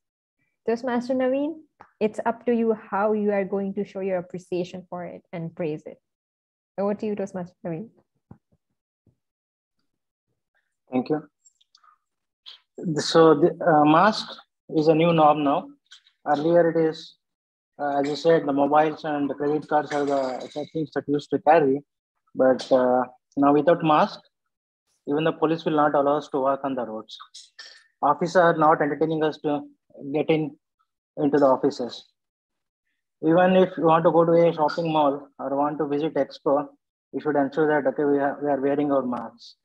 Toastmaster Naveen, it's up to you how you are going to show your appreciation for it and praise it. Over to you, Toastmaster Naveen. Thank you. So the mask is a new norm now. Earlier it is, as you said, the mobiles and the credit cards are the things that used to carry. But now without mask, even the police will not allow us to walk on the roads. Officers are not entertaining us to get into the offices. Even if you want to go to a shopping mall or want to visit expo, you should ensure that okay, we are wearing our masks.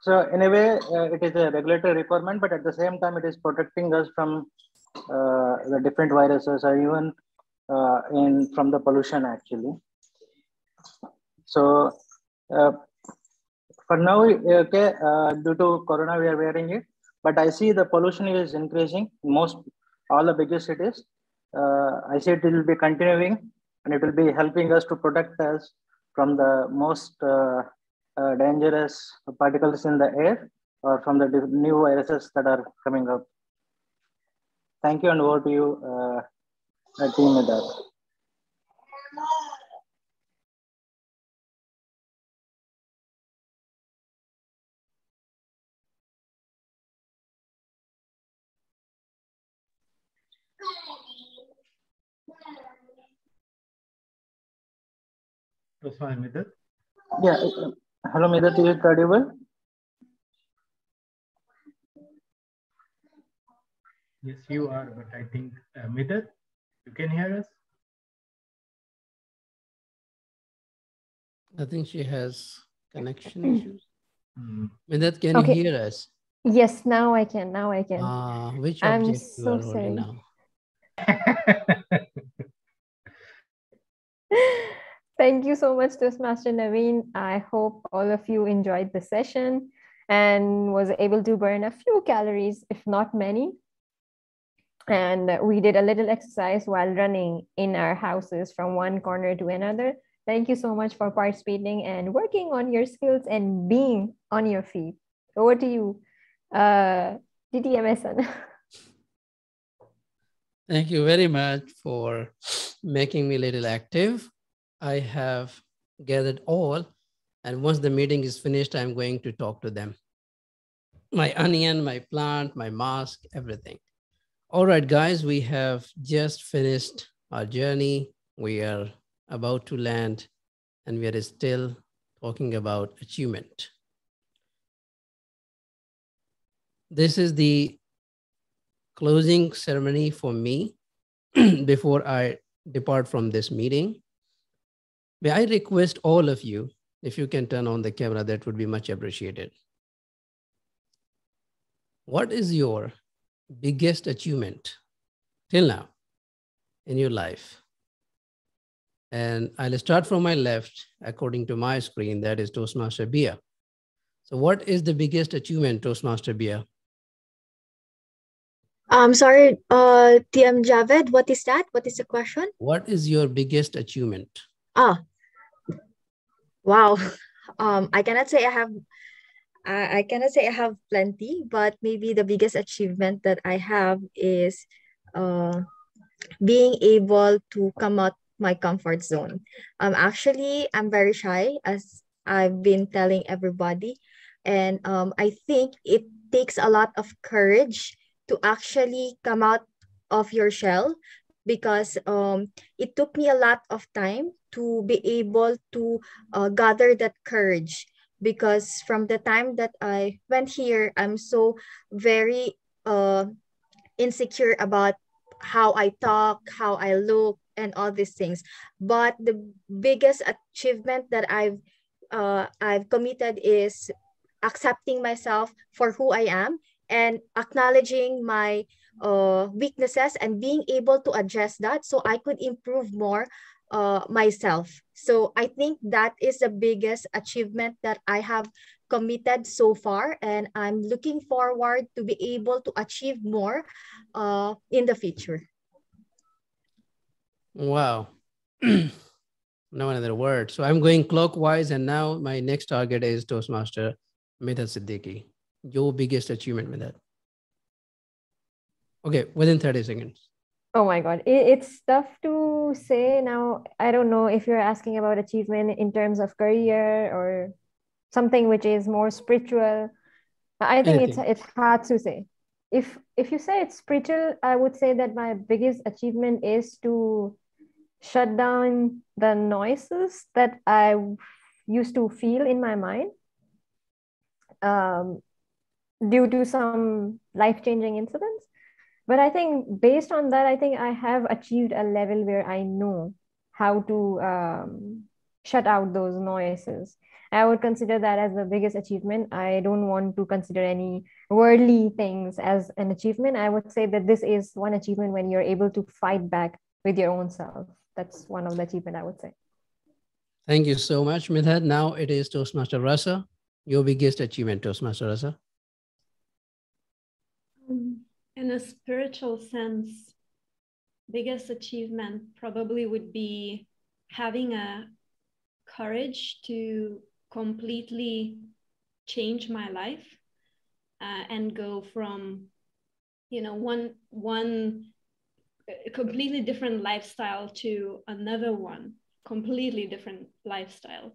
So in a way, it is a regulatory requirement, but at the same time, it is protecting us from the different viruses or even from the pollution actually. So for now, okay, due to Corona, we are wearing it, but I see the pollution is increasing in all the bigger cities. I see it will be continuing and it will be helping us to protect us from the most dangerous particles in the air or from the new viruses that are coming up. Thank you, and over to you, Team Medad. Toastmaster Medad? Yeah. Hello, Medad, is it audible? Yes, you are, but I think, Medad, you can hear us? I think she has connection issues. Medad, can you hear us? Yes, now I can. Which I'm object you so are holding sorry. now? Thank you so much, Toastmaster Naveen. I hope all of you enjoyed the session and was able to burn a few calories, if not many. And we did a little exercise while running in our houses from one corner to another. Thank you so much for participating and working on your skills and being on your feet. Over to you, DTMSN. Thank you very much for making me a little active. I have gathered all, and once the meeting is finished, I'm going to talk to them. My onion, my plant, my mask, everything. All right, guys, we have just finished our journey. We are about to land, and we are still talking about achievement. This is the closing ceremony for me before I depart from this meeting. May I request all of you, if you can turn on the camera, that would be much appreciated. What is your biggest achievement till now in your life? And I'll start from my left, according to my screen, that is Toastmaster Bia. So what is the biggest achievement, Toastmaster Bia? Sorry, TM Javed, what is that? What is the question? What is your biggest achievement? Ah, wow. I cannot say I cannot say I have plenty, but maybe the biggest achievement that I have is being able to come out my comfort zone. Actually, I'm very shy, as I've been telling everybody, and I think it takes a lot of courage to actually come out of your shell, because it took me a lot of time to be able to gather that courage, because from the time that I went here, I'm so very insecure about how I talk, how I look, and all these things. But the biggest achievement that I've committed is accepting myself for who I am and acknowledging my weaknesses and being able to address that so I could improve more myself. So I think that is the biggest achievement that I have committed so far, and I'm looking forward to be able to achieve more in the future. Wow. No another word. So I'm going clockwise, and now my next target is Toastmaster Medhat Siddiqui. Your biggest achievement with that? Okay, within 30 seconds. Oh my God, it's tough to say now. I don't know if you're asking about achievement in terms of career or something which is more spiritual. I think it's hard to say. If you say it's spiritual, I would say that my biggest achievement is to shut down the noises that I used to feel in my mind due to some life-changing incidents. But I think based on that, I think I have achieved a level where I know how to shut out those noises. I would consider that as the biggest achievement. I don't want to consider any worldly things as an achievement. I would say that this is one achievement when you're able to fight back with your own self. That's one of the achievement I would say. Thank you so much, Medhat. Now it is Toastmaster Rasa. Your biggest achievement, Toastmaster Rasa? In a spiritual sense, biggest achievement probably would be having a courage to completely change my life and go from, one completely different lifestyle to another one, completely different lifestyle.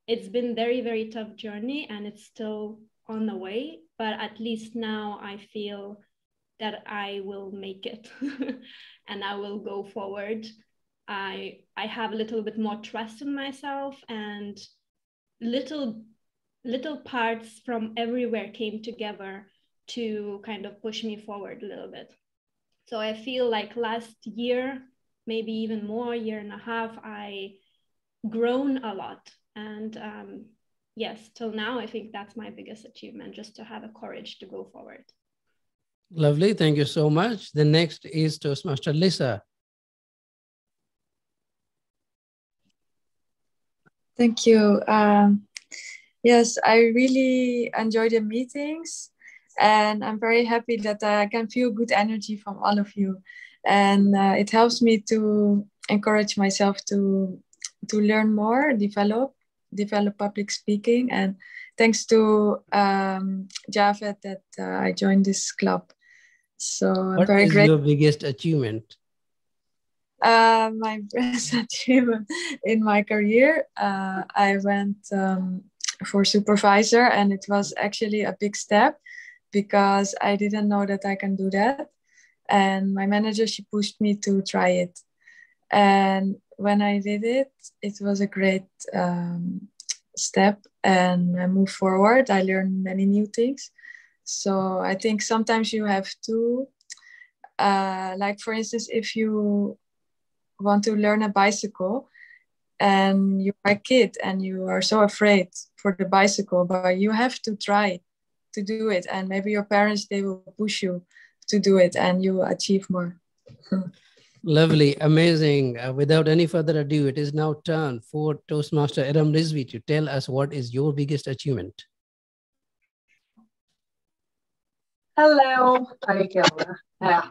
It's been very, very tough journey, and it's still on the way, but at least now I feel that I will make it and I will go forward. I have a little bit more trust in myself, and little parts from everywhere came together to kind of push me forward a little bit. So I feel like last year, maybe even more, year and a half, I grown a lot. And yes, till now, I think that's my biggest achievement, just to have the courage to go forward. Lovely. Thank you so much. The next is Toastmaster Lisa. Thank you. Yes, I really enjoy the meetings. And I'm very happy that I can feel good energy from all of you. And it helps me to encourage myself to learn more, develop public speaking. And thanks to Javed that I joined this club. So I'm What very is grateful. your biggest achievement? My best achievement in my career, I went for supervisor, and it was actually a big step because I didn't know that I can do that. And my manager, she pushed me to try it. And when I did it, it was a great step, and I moved forward. I learned many new things. So I think sometimes you have to, like for instance, if you want to learn a bicycle and you're a kid and you are so afraid for the bicycle, but you have to try to do it. And maybe your parents, they will push you to do it and you will achieve more. Lovely, amazing. Without any further ado, it is now turn for Toastmaster Adam Rizvi to tell us what is your biggest achievement. Hello. Yeah.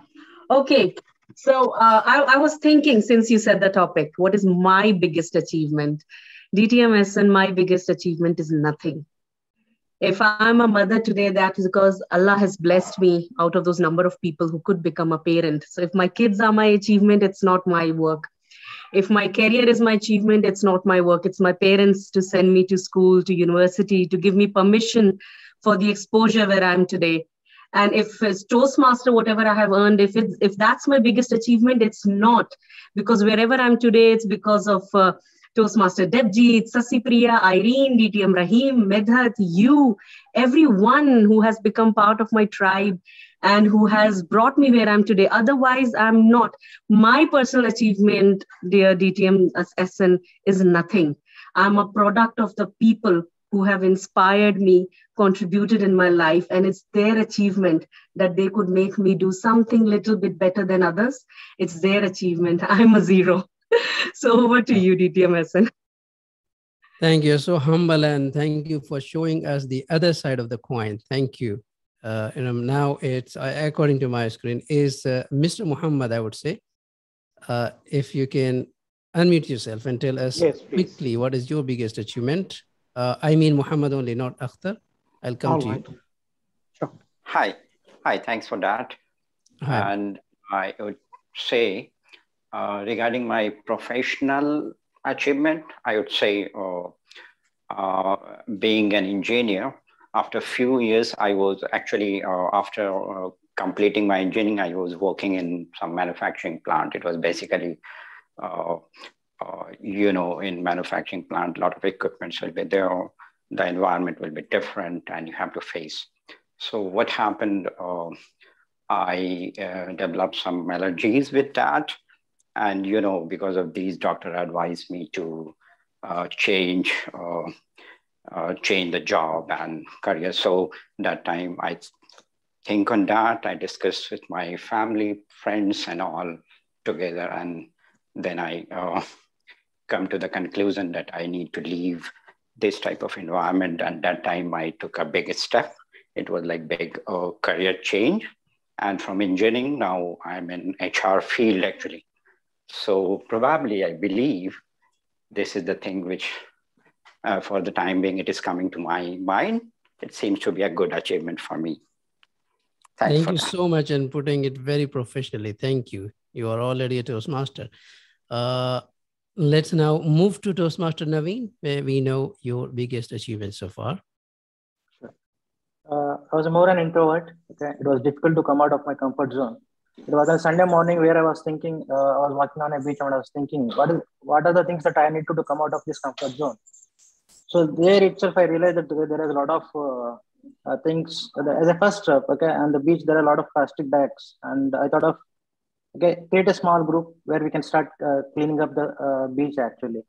Okay. So I was thinking, since you said the topic, what is my biggest achievement? DTMS, and my biggest achievement is nothing. If I'm a mother today, that is because Allah has blessed me out of those number of people who could become a parent. So if my kids are my achievement, it's not my work. If my career is my achievement, it's not my work. It's my parents to send me to school, to university, to give me permission for the exposure where I'm today. And if it's Toastmaster, whatever I have earned, if that's my biggest achievement, it's not. Because wherever I'm today, it's because of Toastmaster Debjit, Sasipriya, Irene, DTM Rahim, Medhat, you, everyone who has become part of my tribe and who has brought me where I'm today. Otherwise, I'm not. My personal achievement, dear DTM Ahsan, is nothing. I'm a product of the people who have inspired me, contributed in my life, and it's their achievement that they could make me do something little bit better than others. It's their achievement. I'm a zero. So over to you, DTM Ahsan. Thank you. So humble, and thank you for showing us the other side of the coin. Thank you. Now it's, according to my screen, is Mr. Muhammad, I would say. If you can unmute yourself and tell us quickly what is your biggest achievement. I mean Muhammad only, not Akhtar. I'll come to you. Sure. Hi, thanks for that. Hi. And I would say, regarding my professional achievement, I would say being an engineer. After a few years, I was actually, after completing my engineering, I was working in some manufacturing plant. It was basically, in manufacturing plant, a lot of equipment will be there. The environment will be different and you have to face. So what happened, I developed some allergies with that. And, because of these, doctor advised me to change the job and career. So that time I think on that, I discussed with my family, friends and all together. And then I come to the conclusion that I need to leave this type of environment. And that time I took a big step. It was like big career change. And from engineering, now I'm in HR field actually. So probably I believe this is the thing which for the time being, it is coming to my mind. It seems to be a good achievement for me. Thank you so much, and putting it very professionally. Thank you. You are already a Toastmaster. Let's now move to Toastmaster Naveen, where we know your biggest achievement so far. Sure. I was more an introvert. Okay? It was difficult to come out of my comfort zone. It was a Sunday morning where I was thinking, I was walking on a beach and I was thinking, what are the things that I need to come out of this comfort zone? So there itself, I realized that there is a lot of things. As a first step, okay, on the beach, there are a lot of plastic bags. And I thought of, okay, create a small group where we can start cleaning up the beach actually.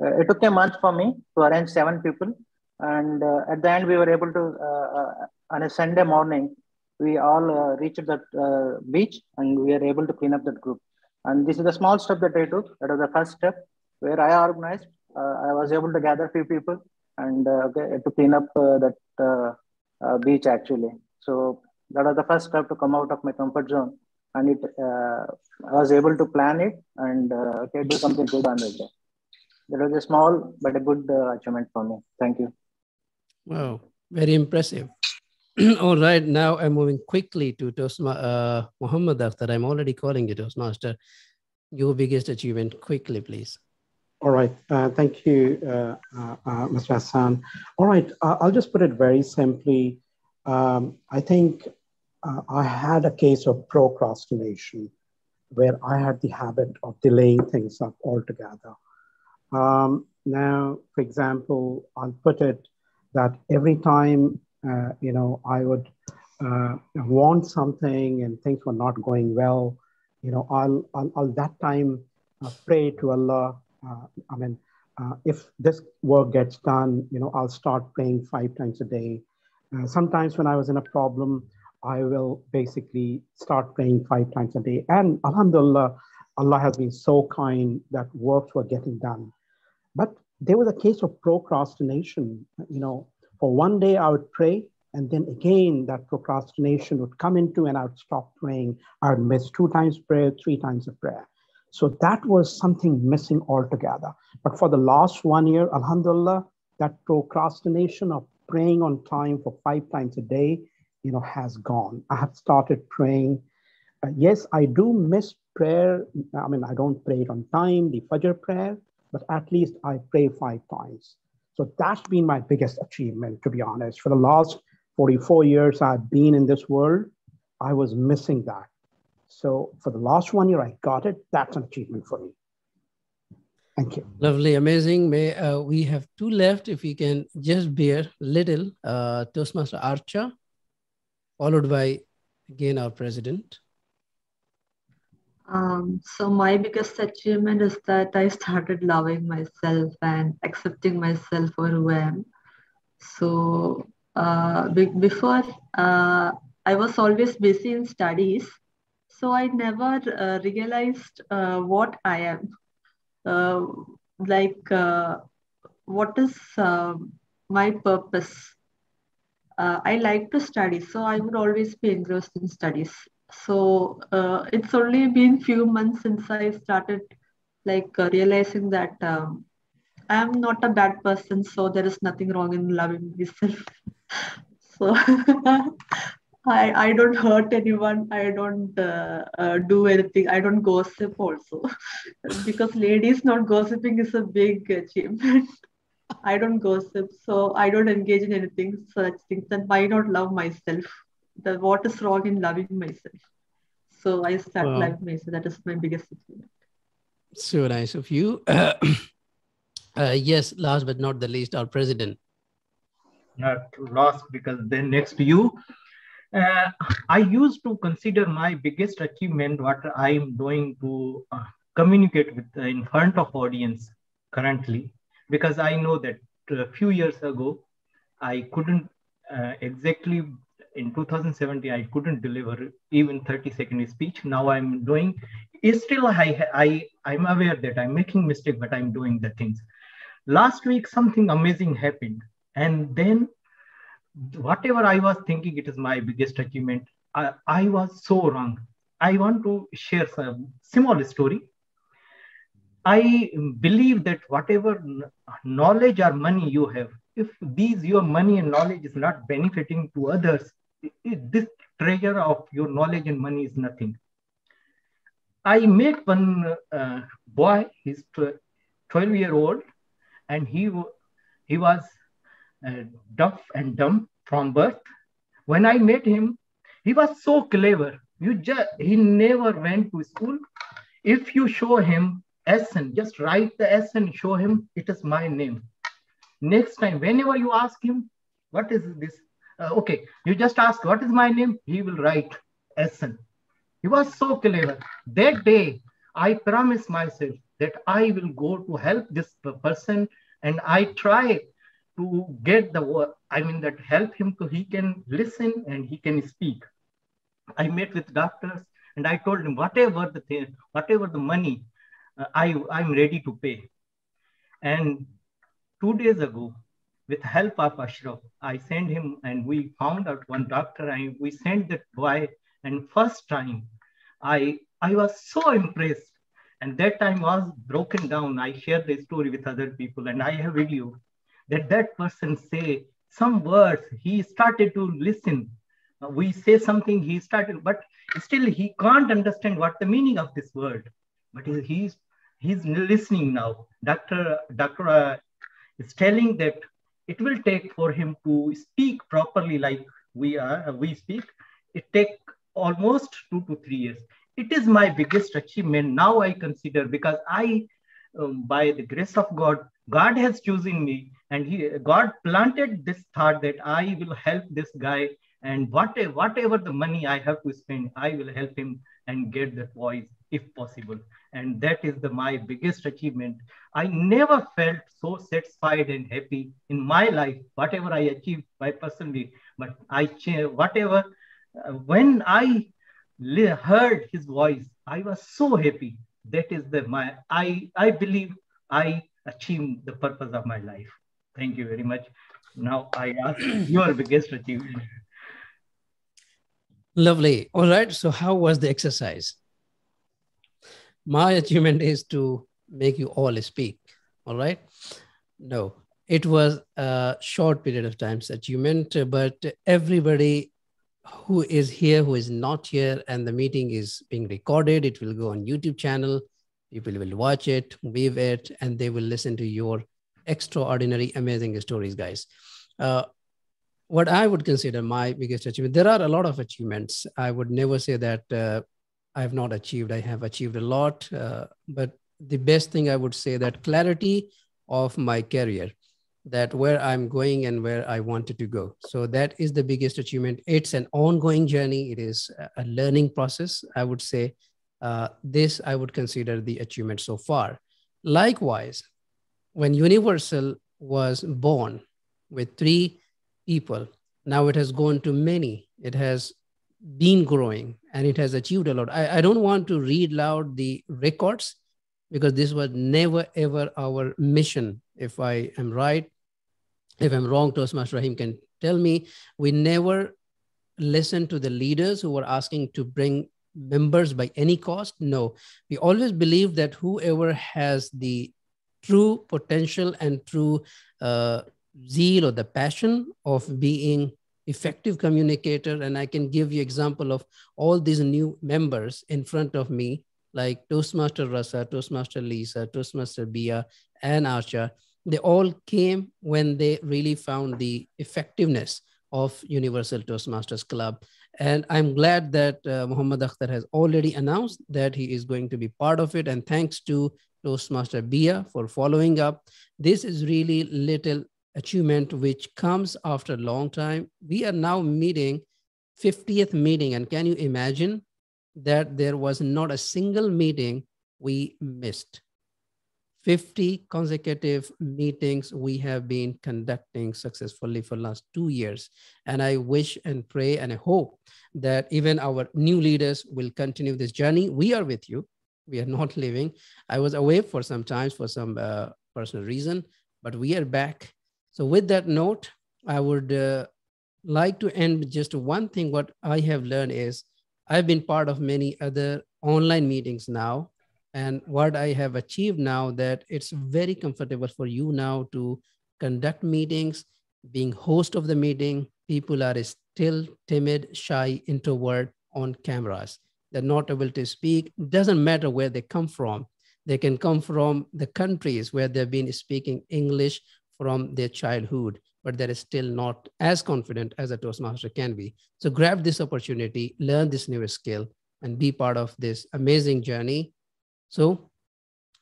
It took a month for me to arrange 7 people. And at the end, we were able to, on a Sunday morning, we all reached that beach and we were able to clean up that group. And this is a small step that I took. That was the first step where I organized. I was able to gather a few people and to clean up that beach actually. So that was the first step to come out of my comfort zone. And I was able to plan it and do something good on it. That was a small but a good achievement for me. Thank you. Wow, very impressive. All right, now I'm moving quickly to Muhammad Akhtar. I'm already calling you Toastmaster. Your biggest achievement, quickly, please. All right, thank you, Mr. Ahsan. All right, I'll just put it very simply. I think I had a case of procrastination where I had the habit of delaying things up altogether. Now, for example, I'll put it that every time, I would want something and things were not going well, I'll that time pray to Allah. If this work gets done, I'll start praying 5 times a day. Sometimes when I was in a problem, I will basically start praying 5 times a day. And Alhamdulillah, Allah has been so kind that works were getting done. But there was a case of procrastination. For one day I would pray, and then again that procrastination would come into, and I would stop praying. I would miss 2 times prayer, 3 times of prayer. So that was something missing altogether. But for the last 1 year, Alhamdulillah, that procrastination of praying on time for 5 times a day, has gone. I have started praying. Yes, I do miss prayer. I don't pray it on time, the Fajr prayer, but at least I pray 5 times. So that's been my biggest achievement, to be honest. For the last 44 years I've been in this world, I was missing that. So for the last 1 year, I got it. That's an achievement for me. Thank you. Lovely, amazing. We have 2 left. If we can just bear little, Toastmaster Archa, followed by, again, our president. So my biggest achievement is that I started loving myself and accepting myself for who I am. So before, I was always busy in studies. So I never realized what I am. What is my purpose? I like to study, so I would always be engrossed in studies. So it's only been few months since I started realizing that I'm not a bad person, so there is nothing wrong in loving myself. So I don't hurt anyone. I don't do anything. I don't gossip also, because ladies not gossiping is a big achievement. I don't gossip, so I don't engage in anything such things. And why not love myself? What is wrong in loving myself? So I start loving myself. That is my biggest achievement. So nice of you. Yes, last but not the least, our president. Not last, because then next to you. I used to consider my biggest achievement what I am doing to communicate with in front of audience currently, because I know that a few years ago I couldn't exactly in 2017 I couldn't deliver even 30-second speech. Now I'm doing. Still I'm aware that I'm making mistake, but I'm doing the things. Last week something amazing happened, and then whatever I was thinking it is my biggest achievement, I was so wrong. I want to share some small story. I believe that whatever knowledge or money you have, if your money and knowledge is not benefiting to others, this treasure of your knowledge and money is nothing. I met one boy, he's 12-year-old, and he was deaf and dumb from birth. When I met him, he was so clever. He never went to school. If you show him Ahsan, just write the Ahsan, show him it is my name. Next time, whenever you ask him, what is this? Okay, you just ask, what is my name? He will write Ahsan. He was so clever. That day, I promised myself that I will go to help this person, and I try to get the word, help him so he can listen and he can speak. I met with doctors and I told him whatever the money I'm ready to pay. And 2 days ago, with help of Ashraf, I sent him and we found out one doctor and we sent that boy. And first time I was so impressed. And that time was broken down. I shared the story with other people and I have video that person say some words. He started to listen. We say something, he started, but still he can't understand what the meaning of this word. But he's listening now. Doctor is telling that it will take for him to speak properly like we speak. It take almost 2 to 3 years. It is my biggest achievement now I consider, because I, by the grace of God, God has chosen me, and God planted this thought that I will help this guy, and whatever the money I have to spend, I will help him and get that voice if possible. And that is my biggest achievement. I never felt so satisfied and happy in my life, whatever I achieved by personally, but when I heard his voice, I was so happy. That is I believe I achieved the purpose of my life. Thank you very much. Now I ask your biggest achievement. Lovely. All right. So how was the exercise? My achievement is to make you all speak. All right. No, it was a short period of time's achievement, but everybody who is here, who is not here, and the meeting is being recorded, it will go on YouTube channel. People will watch it, view it, and they will listen to your extraordinary, amazing stories, guys. What I would consider my biggest achievement, there are a lot of achievements. I would never say that I have not achieved. I have achieved a lot, but the best thing I would say that clarity of my career, that where I'm going and where I wanted to go. So that is the biggest achievement. It's an ongoing journey. It is a learning process. I would say this I would consider the achievement so far. Likewise, when Universal was born with 3 people, now it has gone to many. It has been growing and it has achieved a lot. I don't want to read loud the records because this was never ever our mission. If I am right, if I'm wrong, Toastmaster Rahim can tell me. We never listened to the leaders who were asking to bring members by any cost. No, we always believe that whoever has the true potential and true zeal or the passion of being effective communicator, and I can give you example of all these new members in front of me, like Toastmaster Rasa, Toastmaster Lisa, Toastmaster Bia, and Archa. They all came when they really found the effectiveness of Universal Toastmasters Club. And I'm glad that Muhammad Akhtar has already announced that he is going to be part of it. And thanks to Toastmaster Bia for following up. This is really little achievement which comes after a long time. We are now meeting 50th meeting. And can you imagine that there was not a single meeting we missed? 50 consecutive meetings we have been conducting successfully for the last 2 years. And I wish and pray and I hope that even our new leaders will continue this journey. We are with you. We are not leaving. I was away for some time for some personal reason, but we are back. So with that note, I would like to end with just one thing. What I have learned is I've been part of many other online meetings now. And what I have achieved now that it's very comfortable for you now to conduct meetings, being host of the meeting. People are still timid, shy, introvert on cameras. They're not able to speak. Doesn't matter where they come from. They can come from the countries where they've been speaking English from their childhood, but they're still not as confident as a Toastmaster can be. So grab this opportunity, learn this new skill, and be part of this amazing journey. So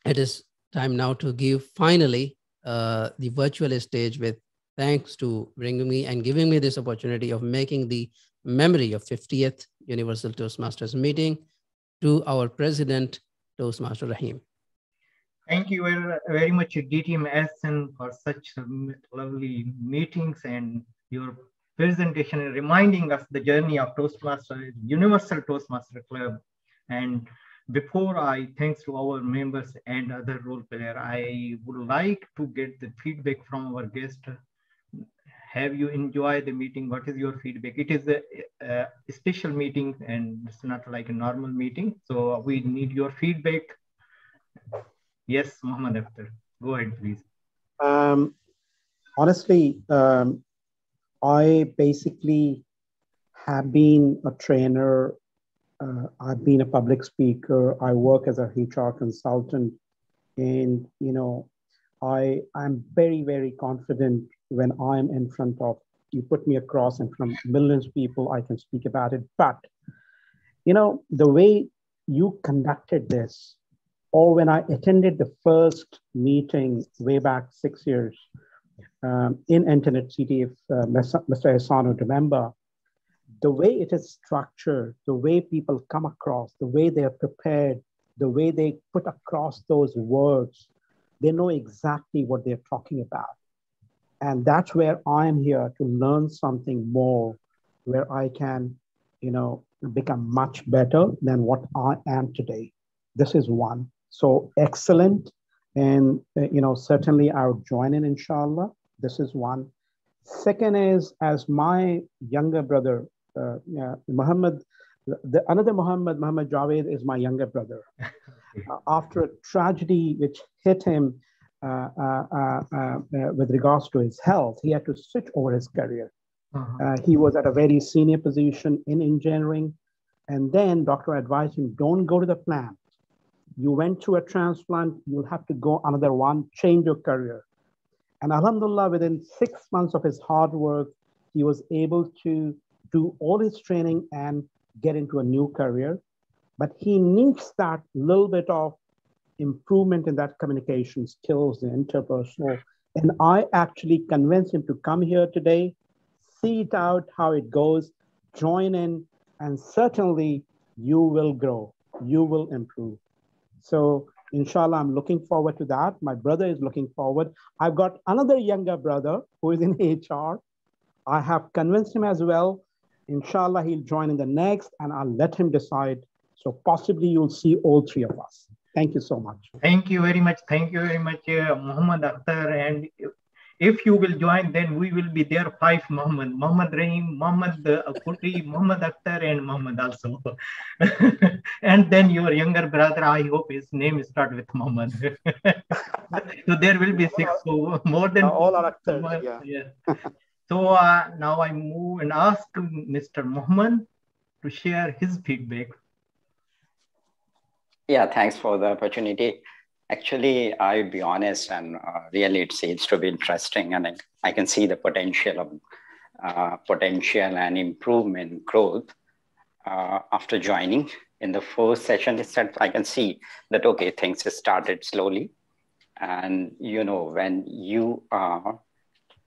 it is time now to give finally the virtual stage with thanks to bringing me and giving me this opportunity of making the memory of 50th Universal Toastmasters meeting to our president, Toastmaster Rahim. Thank you very much, DTM Ahsan, for such lovely meetings and your presentation and reminding us the journey of Toastmaster, Universal Toastmaster Club. And before I thanks to our members and other role player, I would like to get the feedback from our guest, have you enjoyed the meeting? What is your feedback? It is a special meeting and it's not like a normal meeting. So we need your feedback. Yes, Muhammad Akhtar, go ahead, please. Honestly, I basically have been a trainer. I've been a public speaker. I work as a HR consultant, and I'm very, very confident when I'm in front of, you put me across in front of millions of people, I can speak about it. But the way you conducted this, or when I attended the first meeting way back 6 years in Internet City, if Mr. Ahsan would remember, the way it is structured, the way people come across, the way they are prepared, the way they put across those words, they know exactly what they're talking about. And that's where I'm here to learn something more, where I can, become much better than what I am today. This is one. So excellent. And, certainly I'll join in, inshallah. This is one. Second is, as my younger brother, Muhammad, another Muhammad Javed is my younger brother. After a tragedy which hit him with regards to his health, he had to switch over his career. He was at a very senior position in engineering. And then doctor advised him, don't go to the plant. You went through a transplant, you'll have to go another one, change your career. And alhamdulillah, within 6 months of his hard work, he was able to do all his training and get into a new career. But he needs that little bit of improvement in that communication skills, the interpersonal. And I actually convinced him to come here today, see it out, how it goes, join in, and certainly you will grow, you will improve. So inshallah, I'm looking forward to that. My brother is looking forward. I've got another younger brother who is in HR. I have convinced him as well. Inshallah, he'll join in the next, and I'll let him decide. So possibly you'll see all three of us. Thank you so much. Thank you very much. Thank you very much, Muhammad Akhtar. And if you will join, then we will be there 5 Muhammad Rahim, Muhammad Putri, Muhammad Akhtar, and Muhammad also. And then your younger brother, I hope his name starts with Muhammad. So there will be 6, so more than all are Akhtar. Yeah. So now I move and ask Mr. Muhammad to share his feedback. Yeah, thanks for the opportunity. Actually, I'll be honest, and really it seems to be interesting, and I can see the potential and improvement growth after joining. In the first session itself, I can see that, okay, things started slowly. And, when you are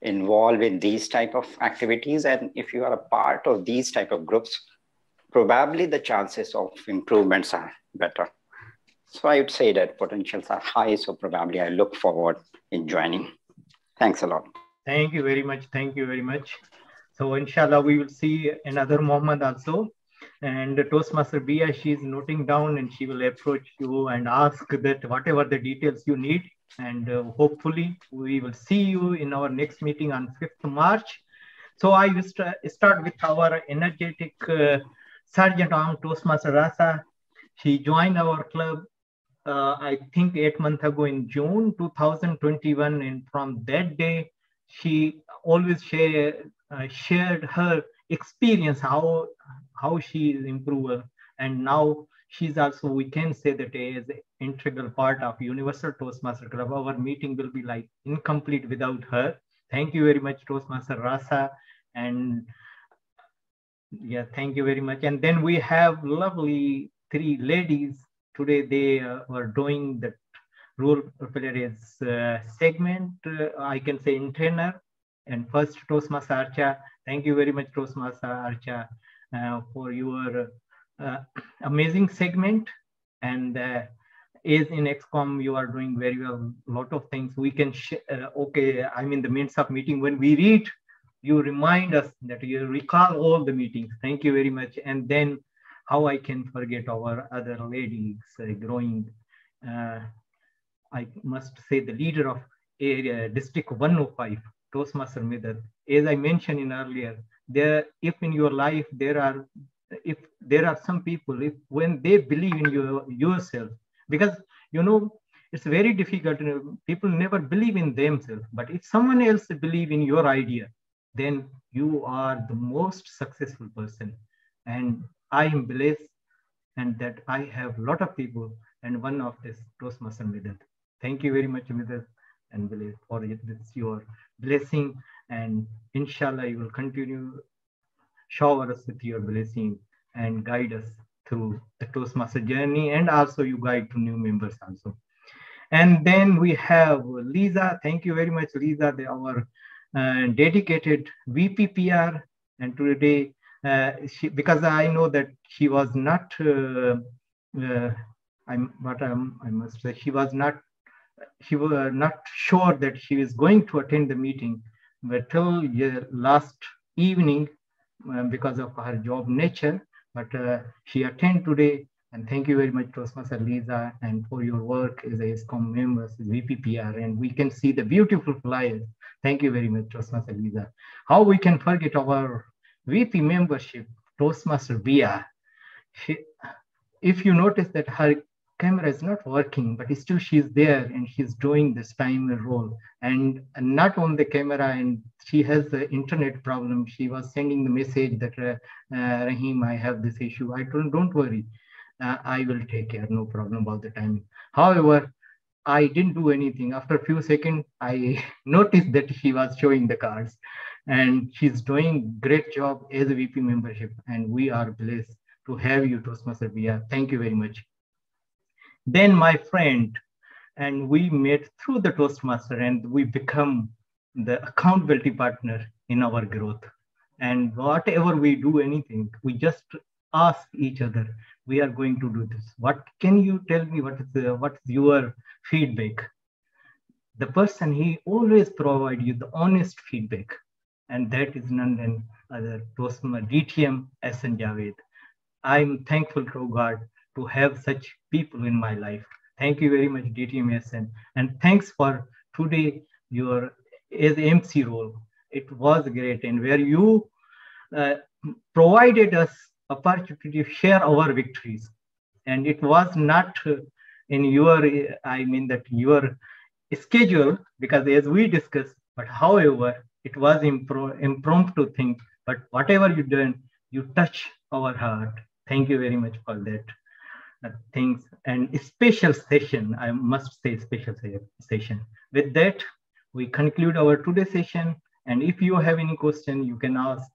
involved in these type of activities, and if you are a part of these type of groups, probably the chances of improvements are better. So I would say that potentials are high. So probably I look forward in joining. Thanks a lot. Thank you very much. Thank you very much. So inshallah, we will see another Muhammad also. And Toastmaster Bia, she's noting down and she will approach you and ask that whatever the details you need. And hopefully we will see you in our next meeting on 5th March. So I will start with our energetic Sergeant Arm Toastmaster Rasa. She joined our club I think 8 months ago in June 2021, and from that day she always shared her experience, how she is improved, and now she's also, we can say that as an integral part of Universal Toastmaster Club. Our meeting will be like incomplete without her. Thank you very much, Toastmaster Rasa, and yeah, thank you very much. And then we have lovely 3 ladies. Today they were doing the role players segment, I can say in trainer. And first, Toastmaster Archa. Thank you very much, Toastmaster Archa, for your amazing segment. And as in XCOM, you are doing very well. A lot of things we can okay, I'm in the midst of meeting. When we read, you remind us that you recall all the meetings. Thank you very much. And then how I can forget our other ladies growing. I must say the leader of area District 105, Toastmaster method. As I mentioned in earlier, if in your life there are some people, when they believe in yourself, because it's very difficult. People never believe in themselves, but if someone else believe in your idea, then you are the most successful person. And I am blessed, and that I have a lot of people, and one of this Toastmaster method. Thank you very much, Mithad, and Bilal, for this your blessing. And inshallah, you will continue shower us with your blessing and guide us through the Toastmaster journey, and also you guide to new members also. And then we have Lisa. Thank you very much, Lisa, our dedicated VPPR. And today, because I know that she was not, I must say, she was not sure that she is going to attend the meeting, but till last evening, because of her job nature, but she attended today. And thank you very much, Toastmaster Lisa, and for your work as a ESCOM member, as VPPR, and we can see the beautiful flyers. Thank you very much, Toastmaster Lisa. How we can forget our VP membership, Toastmaster Bia. If you notice that her camera is not working, but still she's there and she's doing this timer role, and not on the camera, and she has the internet problem. She was sending the message that Rahim, I have this issue. I don't worry. I will take care, no problem about the timing. However, I didn't do anything. After a few seconds, I noticed that she was showing the cards, and she's doing great job as a VP membership. And we are blessed to have you, Toastmaster Bia. Thank you very much. Then my friend, and we met through the Toastmaster, and we become the accountability partner in our growth. And whatever we do, anything, we just ask each other, we are going to do this. What can you tell me? What's your feedback? The person, he always provide you the honest feedback, and that is none other Toastmaster DTM Ahsan Javed. I'm thankful to God to have such people in my life. Thank you very much, DTM Ahsan, and thanks for today your as MC role. It was great, and where you provided us opportunity to share our victories, and it was not in your, your schedule, because as we discussed, but however, it was impromptu thing, but whatever you done, you touch our heart. Thank you very much for that things, and a special session, I must say special session. With that, we conclude our today's session, and if you have any question, you can ask.